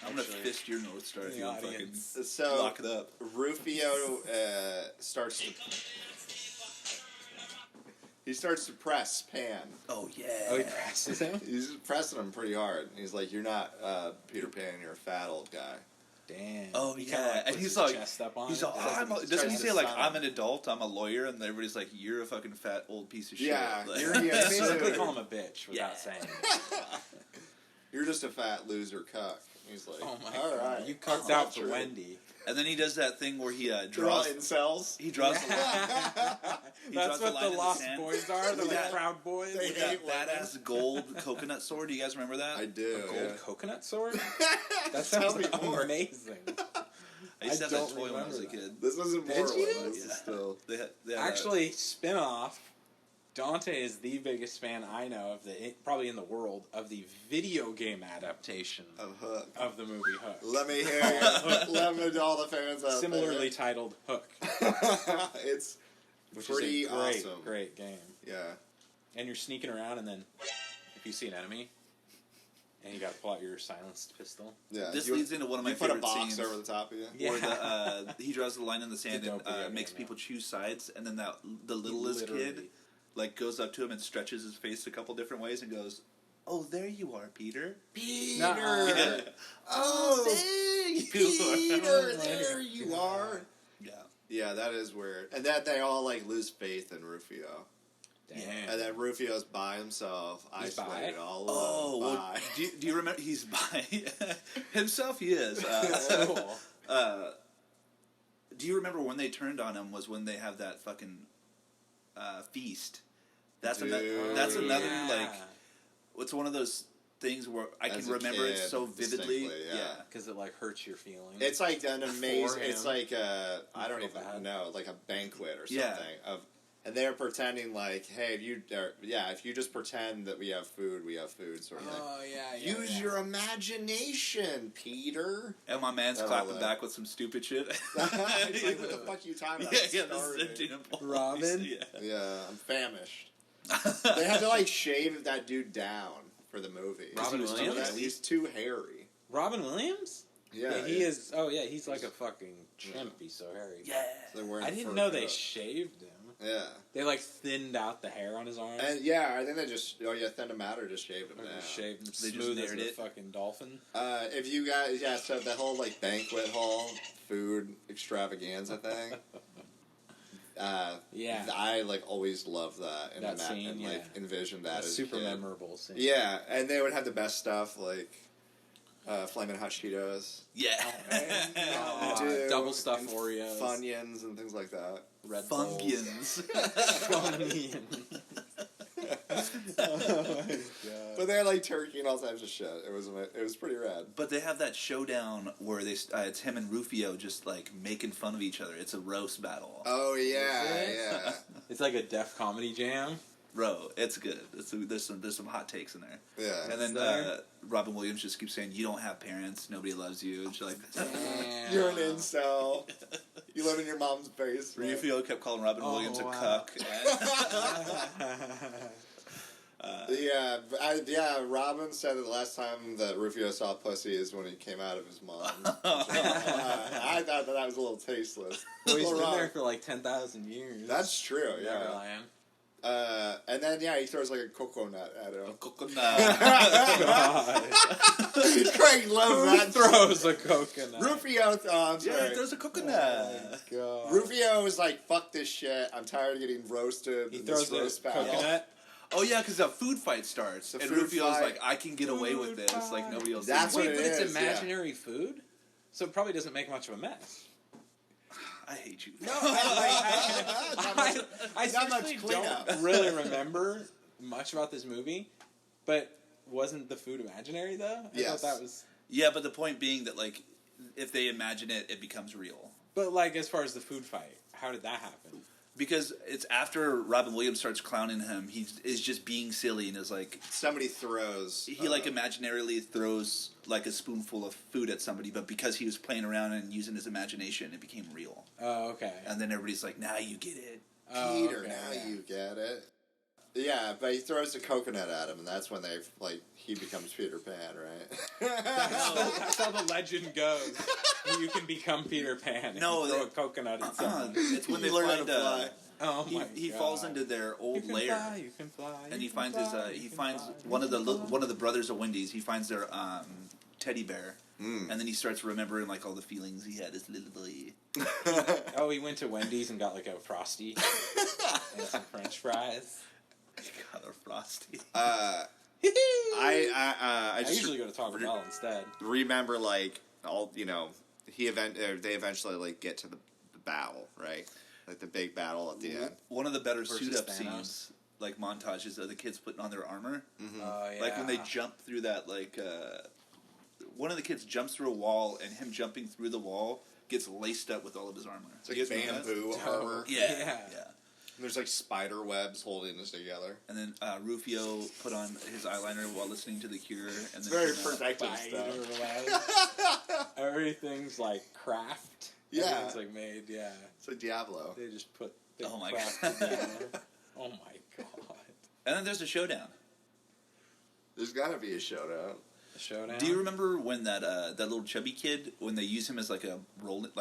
I'm gonna actually. fist your North Star if The you don't fucking audience. so lock it up. Rufio starts to. he starts to press Pan. Oh, yeah. Oh, he presses him? He's pressing him pretty hard. He's like, you're not Peter Pan, you're a fat old guy. Damn. Oh, He yeah. kinda, and puts he's his like, chest up on he's it. like, doesn't he say, like, I'm an adult, I'm a lawyer, and everybody's like, you're a fucking fat old piece of shit. Yeah, Like, you're Basically call him a bitch without saying it. You're just a fat loser cuck. He's like, Oh my all god. right. You cucked out for Wendy. And then he does that thing where he They're all draws. incels. He draws. That's what the Lost Boys are. They're like Proud Boys. They With that hate women. badass gold coconut sword. Do you guys remember that? I do. A gold coconut sword? That Tell sounds me more. amazing. I used to have don't that toy when I was a remember kid. This wasn't Did Morrowind. you? This is still. They had Actually, spin-off. Dante is the biggest fan I know of probably in the world of the video game adaptation Of Hook. of the movie Hook. Let me hear you. Let me to all the fans out Similarly titled Hook. there. It's Which pretty is a great, awesome. great game. Yeah. And you're sneaking around, and then if you see an enemy, and you got to pull out your silenced pistol. Yeah. This You- leads into one of my you put a favorite box scenes. over the top of you. Yeah. Where he draws the line in the sand It's a and dope video makes game, people choose sides, and then the littlest kid Literally. like goes up to him and stretches his face a couple different ways and goes, "Oh, there you are, Peter." Peter! Nuh-uh. Oh, there you Peter! are. There you are! Yeah. Yeah, that is weird. And then they all, like, lose faith in Rufio. Damn. And then Rufio's by himself, He's isolated, bi? all alone. Oh, well, bi. do you remember? He's by himself. He is. Cool. Do you remember when they turned on him? Was when they have that fucking feast. That's Dude. that's another Yeah. like. It's one of those things where I As can a remember it kid, so vividly. distinctly, yeah. Because it, like, hurts your feelings. It's like an amazing. him. It's like I don't feel even bad. know, like a banquet or Yeah. something and they're pretending like, hey, if you just pretend that we have food, sort of thing. Oh, yeah, Use your imagination, Peter. And my man's I love clapping that. back with some stupid shit. It's like, what the fuck are you talking about? Yeah, It's this is starving. empty and boys. Robin? Yeah. Yeah, I'm famished. They had to like shave that dude down for the movie. Robin He was too- Williams? yeah, he's too hairy. Robin Williams? Yeah, he is. Oh, yeah, he's like a fucking chimp. He's so hairy. Yeah. They're wearing I didn't fur know they coats. shaved him. Yeah. They, like, thinned out the hair on his arms. And yeah, I think they just thinned him out or just shaved him Or down. just shaved him They just smooth as nared a it. fucking dolphin. If you guys, so the whole like banquet hall food extravaganza thing. Yeah. I like always love that and, That scene, and yeah. like envision that That's as super a kid. memorable scene. Yeah, and they would have the best stuff like Flamin' Hot Cheetos, Yeah. Aw, Dude, double stuffed and Oreos. Funyuns, and things like that. Red Bulls. Fungians. Funyuns. Oh my god. But they had like turkey and all types of shit. It was pretty rad. But they have that showdown where it's him and Rufio just like making fun of each other. It's a roast battle. Oh yeah, Is it? yeah. It's like a deaf comedy jam. Bro, it's good. There's some hot takes in there. Yeah. And then there? Robin Williams just keeps saying, "You don't have parents. Nobody loves you." And she's like, Damn. You're an incel. You live in your mom's basement. Rufio kept calling Robin Oh, Williams a wow. cuck. Robin said that the last time that Rufio saw pussy is when he came out of his mom. I thought that was a little tasteless. Well, he's Well, been Rob, there for like 10,000 years. That's true, Never yeah. lying. And then, he throws like a coconut at him. Coconut. God. Craig loves that. Throws a coconut. Rufio, I'm Yeah, sorry. there's a coconut. God. Rufio is like, fuck this shit. I'm tired of getting roasted. He in throws this the roast battle. coconut. Oh yeah, because a food fight starts, The and food Rufio's fight. like, "I can get away with this. Like nobody else." That's can." what Wait, it but it's is, yeah. imaginary food? So it probably doesn't make much of a mess. I hate you. I Not much seriously cleanup. don't really remember much about this movie, but wasn't the food imaginary though? I Yes. thought that was. Yeah, but the point being that like, if they imagine it, it becomes real. But like, as far as the food fight, how did that happen? Because it's after Robin Williams starts clowning him, he is just being silly and is like, Somebody throws. he like imaginarily throws like a spoonful of food at somebody, but because he was playing around and using his imagination, it became real. Oh, okay. And then everybody's like, "Now you get it." Peter, okay, now yeah. you get it. Yeah, but he throws the coconut at him, and that's when he becomes Peter Pan, right? That's how the legend goes. You can become Peter Pan if No, you throw a coconut at someone. It's when they You learn how find to fly. Oh my he God. falls into their old You can lair, fly, you can fly, and you he finds can his fly, he you can finds fly, one you of the can fly. one of the brothers of Wendy's. He finds their teddy bear, and then he starts remembering like all the feelings he had as a little boy. Oh, he went to Wendy's and got like a Frosty and some French fries. He got a Frosty. I I just usually go to Taco Bell instead. remember like all they eventually like get to the battle, right? Like the big battle at the end. One of the better Versus suit up Thanos. scenes, like montages of the kids putting on their armor. Oh, yeah. Like when they jump through that, like one of the kids jumps through a wall, and him jumping through the wall gets laced up with all of his armor. It's like You guys remember that? bamboo armor. Yeah, Yeah. And there's like spider webs holding us together. And then Rufio put on his eyeliner while listening to The Cure. And then Very came out. protective Spider stuff. web. Everything's like craft. Yeah. Everything's like made, yeah. It's like Diablo. They just put big Oh my craft God. together. Oh my God. And then there's a showdown. There's gotta be a showdown. The showdown? Do you remember when that little chubby kid, when they use him as like a rolling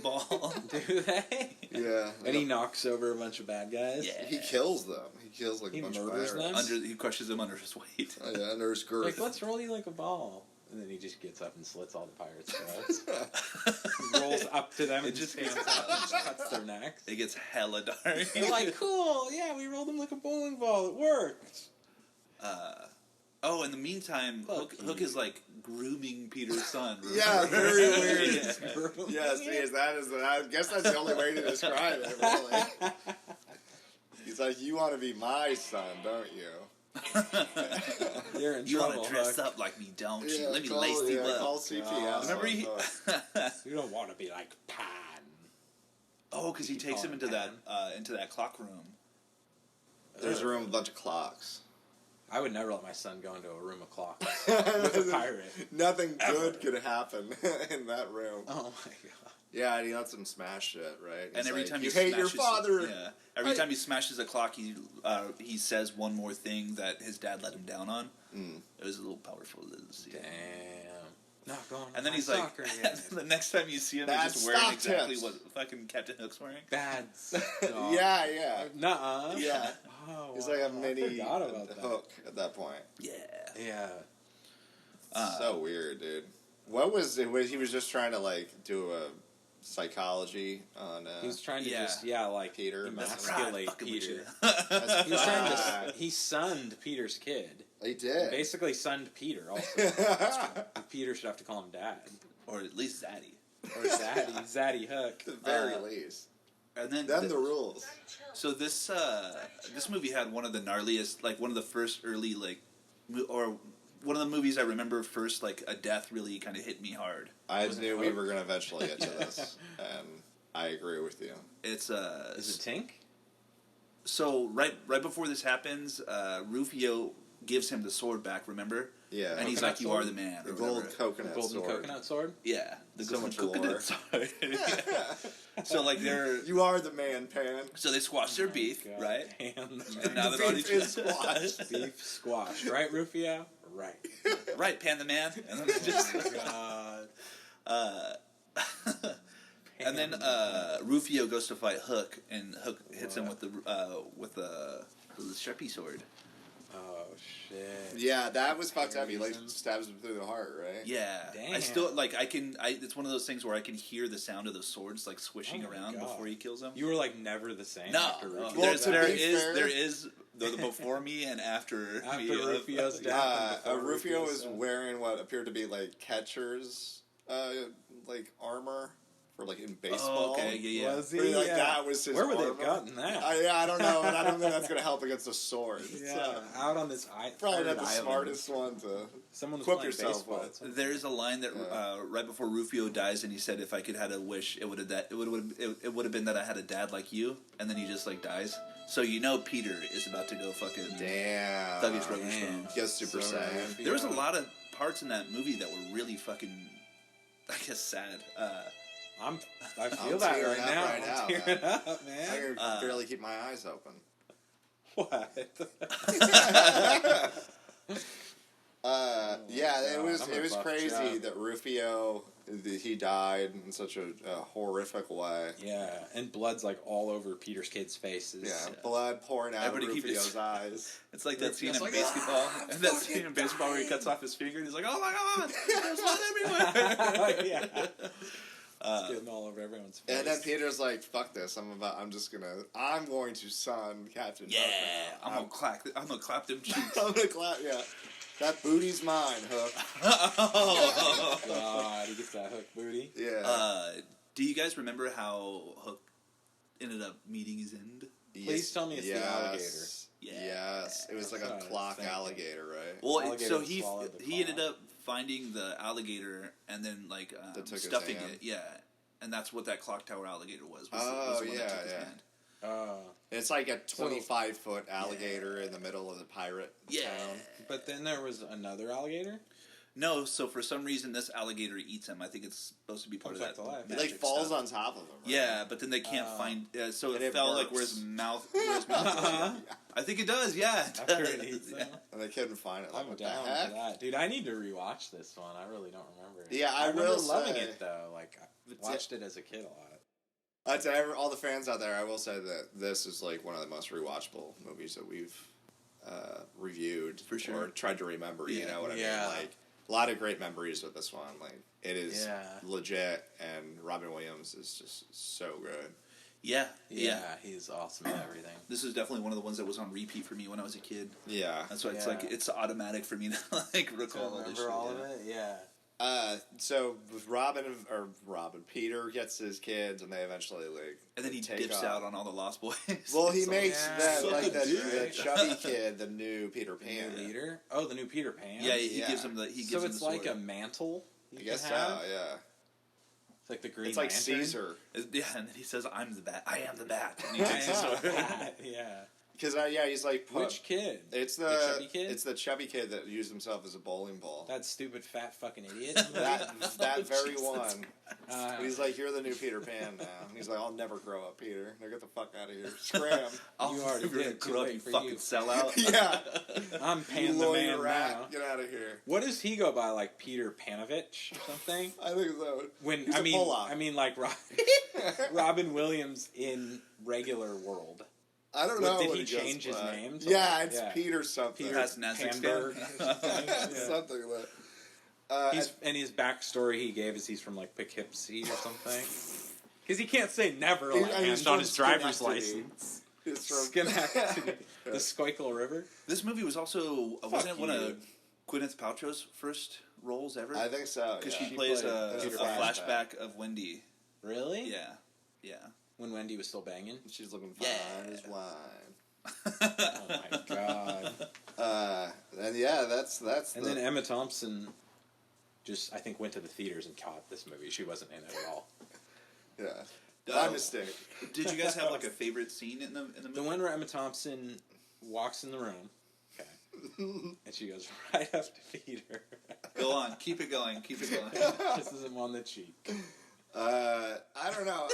ball? Do they? Yeah. And he knocks over a bunch of bad guys? Yeah. He kills them. He kills like He a bunch murders of pirates. them? He crushes him under his weight. Oh, yeah, under his girth. Like, let's roll you like a ball. And then he just gets up and slits all the pirates' throats. Rolls up to them and just stands up and just cuts their necks. It gets hella dark. They're like, cool, yeah, we rolled them like a bowling ball. It worked. Oh, in the meantime, Hook is like grooming Peter's son. Yeah, very weird. Yeah. Yes, because I guess that's the only way to describe it, really. He's like, you want to be my son, don't you? You're in You trouble, want to dress Hook. up like me, don't you? Yeah, Let me call- lace you yeah, up. call CPS. Remember on he? Hook. You don't want to be like Pan. Oh, because he You takes call him him into that clock room. There's a room with a bunch of clocks. I would never let my son go into a room of clocks with a pirate. Nothing Ever. good could happen in that room. Oh my God. Yeah, and he lets him smash shit, right? And He's every like, time you he hate your smashes, father. yeah. Every time he smashes a clock, he says one more thing that his dad let him down on. It was a little powerful little scene. Damn. Not going And then to he's my like, soccer and game. then the next time you see him, Bad he's just wearing stock exactly tips. what fucking Captain Hook's wearing. Bad. Yeah, yeah. Nuh-uh. Yeah. Oh, He's like a wow. mini I forgot about that. Hook at that point. Yeah. Yeah. So weird, dude. What was it? He was just trying to like do a psychology on. He was trying to Yeah. just, like, Peter. emasculate fucking with Peter. you. He was trying to, he sunned Peter's kid. He did. Basically sunned Peter also. Peter should have to call him Dad. Or at least Zaddy. Or Zaddy Hook. At the very least. And then Them the rules. So this movie had one of the gnarliest, like one of the first early or one of the movies I remember first, like a death really kind of hit me hard. I knew we were going to eventually get to this, and I agree with you. It's Is it Tink? So right before this happens, Rufio gives him the sword back. Remember? Yeah. And he's Coconut like, "You sword? are the man." The or gold whatever. coconut Golden sword. coconut sword? Yeah, the So golden much lore. coconut sword. So like they're You are the man, Pan. so they squash their beef, God. right? And And now The they're on beef each is squashed. beef squashed. Right, Rufio? Right. Right, Pan the man, and then they just God. and then Rufio goes to fight Hook, and Hook hits him with the Sharpie sword. Oh, shit. Yeah, that was fucked up. He like stabs him through the heart, right? Yeah, I Damn. still it's one of those things where I can hear the sound of the swords like swishing Oh my around God. before he kills him. You were like never the same No, after no. Rufio. Well, to there be is fair- the before me and after After me. Rufio's death. and before Rufio Rufio's was death. wearing what appeared to be like catcher's like armor for like in baseball. Oh, okay, yeah. Was he? Really, like, Yeah. that was his Where would they armor. have gotten that? I don't know, and I don't think that's gonna help against a sword. Yeah, out on this Probably not pirate the island. smartest one to. Someone was equip playing yourself baseball. with. Some- There's a line that Yeah. right before Rufio dies, and he said, "If I could had a wish, it would have been that I had a dad like you." And then he just like dies. So you know Peter is about to go fucking Damn. thug his rubbish Damn. bone. Yes, Super So Saiyan. Rufio- There was a lot of parts in that movie that were really fucking, I guess, sad. I feel I'm that tearing right up now. right now, I'm tearing man. up, I man. can barely keep my eyes open. What? Yeah, it was crazy that Rufio, he died in such a horrific way. Yeah, and blood's like all over Peter's kids' faces. Yeah, blood pouring out of Rufio's eyes. It's like that scene in basketball. And that scene in baseball where he cuts off his finger and he's like, "Oh my god, there's blood everywhere!" Yeah. It's getting all over everyone's face. And then Peter's like, "Fuck this! I'm going to son Captain Hook. I'm gonna clap them cheeks. I'm gonna clap. Yeah, that booty's mine, Hook. Oh God, he gets that Hook booty. Yeah. Do you guys remember how Hook ended up meeting his end? Please tell me it's the alligator. Yes, it was like a clock alligator, right? Well, so he ended up finding the alligator and then like stuffing it. Yeah, and that's what that clock tower alligator was the one that took his hand. It's like a 25-foot alligator in the middle of the pirate town. But then there was another alligator? No, so for some reason this alligator eats him. I think it's supposed to be part of that. It like falls on top of him. Right? Yeah, but then they can't find. So it fell like where his mouth was. I think it does. Yeah. After it eats them. And they couldn't find it. Like, I'm down for that, dude. I need to rewatch this one. I really don't remember it. Yeah, I remember will loving say, it though. Like I watched it as a kid a lot. I'd say all the fans out there, I will say that this is like one of the most rewatchable movies that we've reviewed for sure, or tried to remember. Yeah. You know what I mean? Like a lot of great memories with this one. Like it is legit, and Robin Williams is just so good. Yeah, he's awesome at everything. This is definitely one of the ones that was on repeat for me when I was a kid. Yeah, that's why it's like it's automatic for me to like recall all of it. Yeah. So with Peter gets his kids, and they eventually and then he dips out on all the Lost Boys. Well, he makes the chubby kid the new Peter Pan. The new leader. Oh, the new Peter Pan. Yeah, he gives him the. So it's like a mantle. I guess so. Yeah. It's like the Green It's like Lantern. Caesar. Yeah, and then he says, "I'm the bat. I am the bat." And he takes his sword. Yeah. Because he's like, which kid? It's the chubby kid. It's the chubby kid that used himself as a bowling ball. That stupid fat fucking idiot. that very one. He's like, "You're the new Peter Pan now." And he's like, "I'll never grow up, Peter. Now get the fuck out of here, scram." You already did. Grow up, you fucking sellout. Yeah, I'm Pan the man now. Get out of here. What does he go by? Like Peter Panovich or something? I think so. I mean, like Robin Williams in regular world. I don't know. Did he change his name? Yeah, it's Peter something. Peter Panberg. Something like that. And his backstory he gave is he's from like Poughkeepsie or something. Because he can't say never on his driver's license. He's from Schenectady. The Schuylkill River. This movie was also wasn't it one of Gwyneth Paltrow's first roles ever? I think so. Because she plays a flashback of Wendy. Really? Yeah. When Wendy was still banging? She's looking fine as wine. Oh my god. And that's and then Emma Thompson I think went to the theaters and caught this movie. She wasn't in it at all. Yeah. My mistake. Did you guys have like a favorite scene in the movie? The one where Emma Thompson walks in the room. Okay. And she goes right up to Peter. Go on, keep it going. Kisses him on the cheek. I don't know.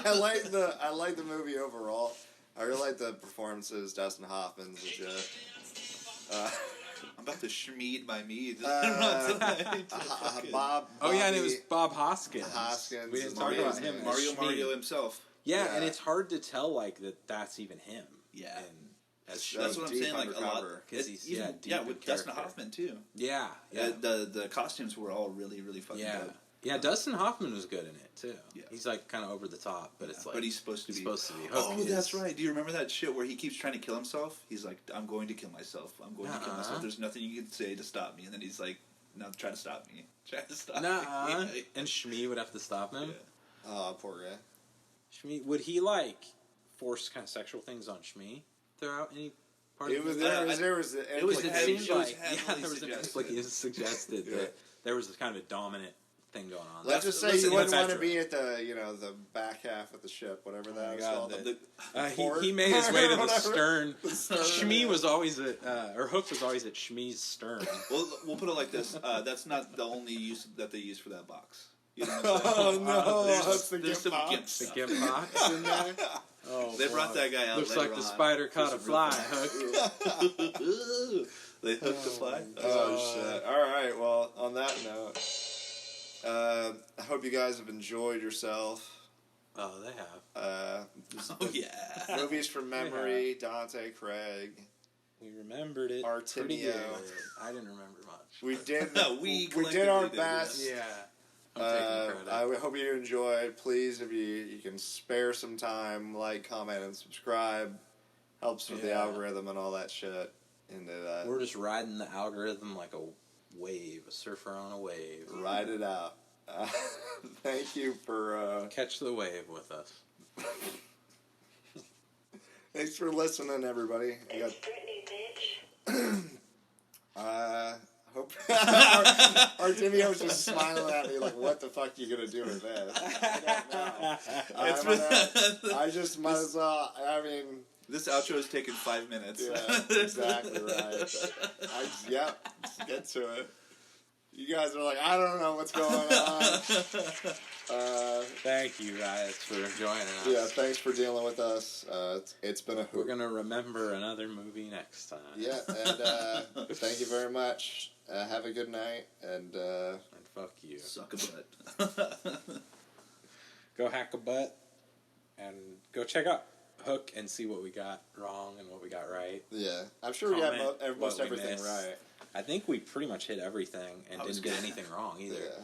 I like the movie overall. I really like the performances. Dustin Hoffman's legit. I'm about to schmeed my mead. Bob. Oh yeah, and it was Bob Hoskins. We didn't talk about him. Mario himself. Yeah, and it's hard to tell like that's even him. Yeah. And that's what I'm saying. Like a lot because he's with Dustin Hoffman too. Yeah. The costumes were all really really fucking good. Yeah, Dustin Hoffman was good in it too. Yeah. He's like kind of over the top, but it's like. But he's supposed to be. Hook. Oh, that's right. Do you remember that shit where he keeps trying to kill himself? He's like, "I'm going to kill myself. I'm going to kill myself. There's nothing you can say to stop me." And then he's like, "No, try to stop me. Try to stop me." And Shmi would have to stop him. Yeah. Oh, poor guy. Shmi, would he like force kind of sexual things on Shmi throughout any part of the movie? It was suggested that there was kind of a dominant thing going on. Let's just say you wouldn't want to be at the back half of the ship, whatever that was called. He made his way to the stern. Shmi was always or Hook was always at Shmi's stern. Well, we'll put it like this: that's not the only use that they use for that box. You know no, there's the gimp box in there. Oh, they brought that guy out. Looks later like the on spider for caught a some fly, real Hook. They hooked the fly. Oh shit! All right. Well, on that note, I hope you guys have enjoyed yourself. Oh, they have. Oh yeah. Movies from memory. Dante, Craig. We remembered it. Artemio. Pretty good. I didn't remember much. We did. We did our collectively did, best. Yeah. I'm taking credit. I hope you enjoyed. Please, if you can spare some time, like, comment, and subscribe. Helps with the algorithm and all that shit. And we're just riding the algorithm like a wave, a surfer on a wave. Ride it out. Thank you for catch the wave with us. Thanks for listening, everybody. Hope Artemio was just smiling at me like, "What the fuck are you gonna do with this?" I don't know. I just might as well. I mean, this outro has taken 5 minutes. Yeah, exactly right. Yep, let's get to it. You guys are like, I don't know what's going on. Thank you guys for joining us. Yeah, thanks for dealing with us. It's been a hoot. We're gonna remember another movie next time. Yeah, and thank you very much. Have a good night, and fuck you. Suck a butt. Go hack a butt, and go check out Hook and see what we got wrong and what we got right. Yeah, I'm sure we got most everything right. I think we pretty much hit everything and didn't get anything wrong either. Yeah.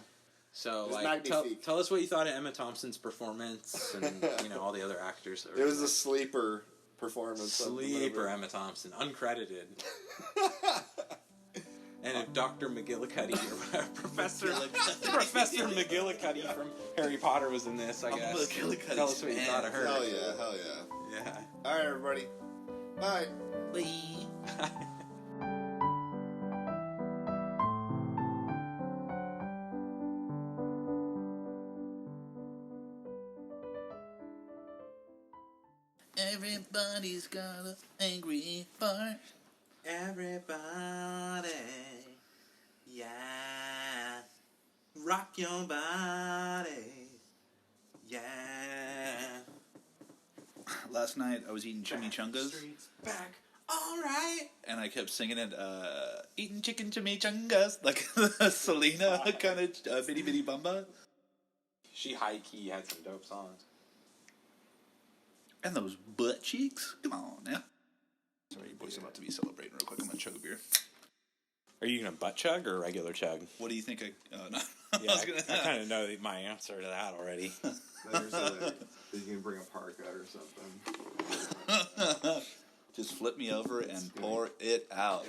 So, like, tell us what you thought of Emma Thompson's performance and, all the other actors. It was a sleeper performance. Sleeper Emma Thompson, uncredited. And if Dr. McGillicuddy, or Professor McGillicuddy from Harry Potter was in this, I guess. Tell us what you thought of her. Hell yeah. Yeah. All right, everybody. Bye. Bye. Everybody's got an angry heart. Everybody, yeah, rock your body, yeah. Last night I was eating chimichangas. Back, all right. And I kept singing it, eating chicken chimichangas, like Selena kind of bitty bitty bumba. She high key had some dope songs. And those butt cheeks. Come on now. Sorry, you boys are about to be celebrating real quick. I'm gonna chug a beer. Are you gonna butt chug or regular chug? What do you think? No. Yeah, I kind of know my answer to that already. You can bring a parka or something. Just flip me over and pour it out.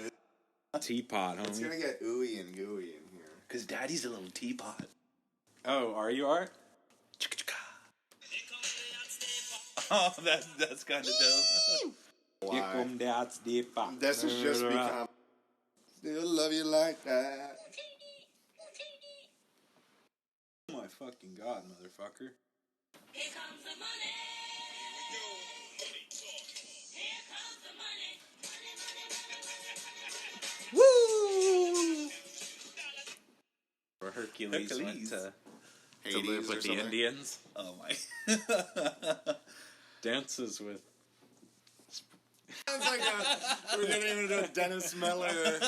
Teapot, homie. It's gonna get ooey and gooey in here. Cause Daddy's a little teapot. Oh, are you Art? Oh, that's kind of dope. Why? Teapot. This has just become. Still love you like that. Oh my fucking god, motherfucker. Here comes the money. Here comes the money. Woo! Or Hercules went to live with the Indians. Oh my. Dances with. Sounds like we're gonna even do a Dennis Miller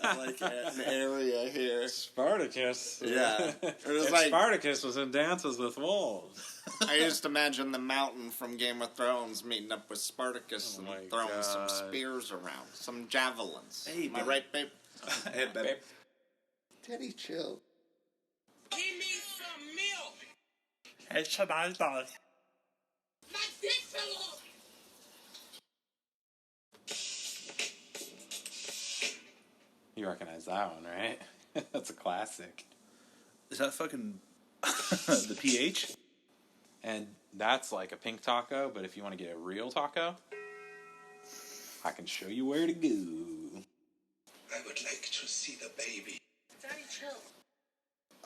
like an area here. Spartacus. Yeah. It was If like Spartacus was in Dances with Wolves. I just imagine the Mountain from Game of Thrones meeting up with Spartacus and throwing some spears around, some javelins. Hey, am I right, babe? Hey, babe. Teddy, chill. Give me some milk. It's a nice dog. My dick fell off. You recognize that one, right? That's a classic. Is that fucking the PH? And that's like a pink taco, but if you want to get a real taco, I can show you where to go. I would like to see the baby. Daddy, chill.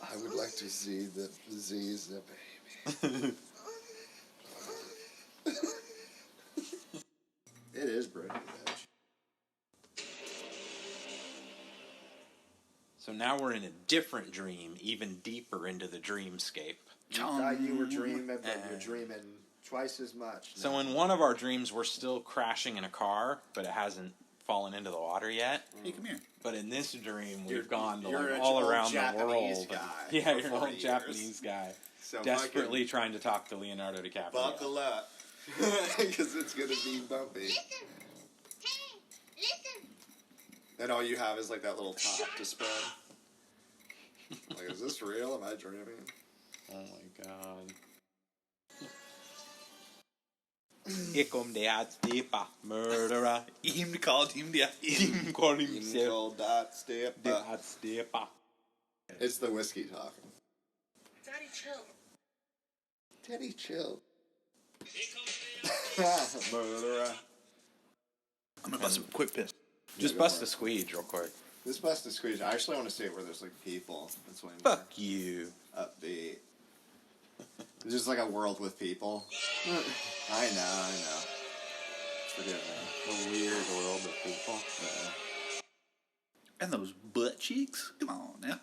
I would like to see the disease, the baby. It is breaking edge. So now we're in a different dream, even deeper into the dreamscape. You thought you were dreaming, but you're dreaming Twice as much. So in one of our dreams, we're still crashing in a car, but it hasn't fallen into the water yet. Hey, come here. But in this dream, we've gone to you're like an all old around the Japanese world. guy Yeah, for you're an 40 old years. Japanese guy. So Desperately trying to talk to Leonardo DiCaprio. buckle up. Because it's going to be bumpy. Listen. Hey, listen. And all you have is like that little top to spread. Like, is this real? Am I dreaming? Oh my god. Here come the hot stepper, murderer. Him called him the. Him called himself Evil dot step. the hot stepper. It's the whiskey talking. Daddy, chill. Teddy, chill. Murderer. I'm gonna bust a quick piss. Just bust a squeege real quick. This bust a squeeze. I actually want to see it where there's like people. That's way more Fuck you. upbeat. It's just like a world with people. I know. Forgive me. A weird world of people. Yeah. And those butt cheeks. Come on now.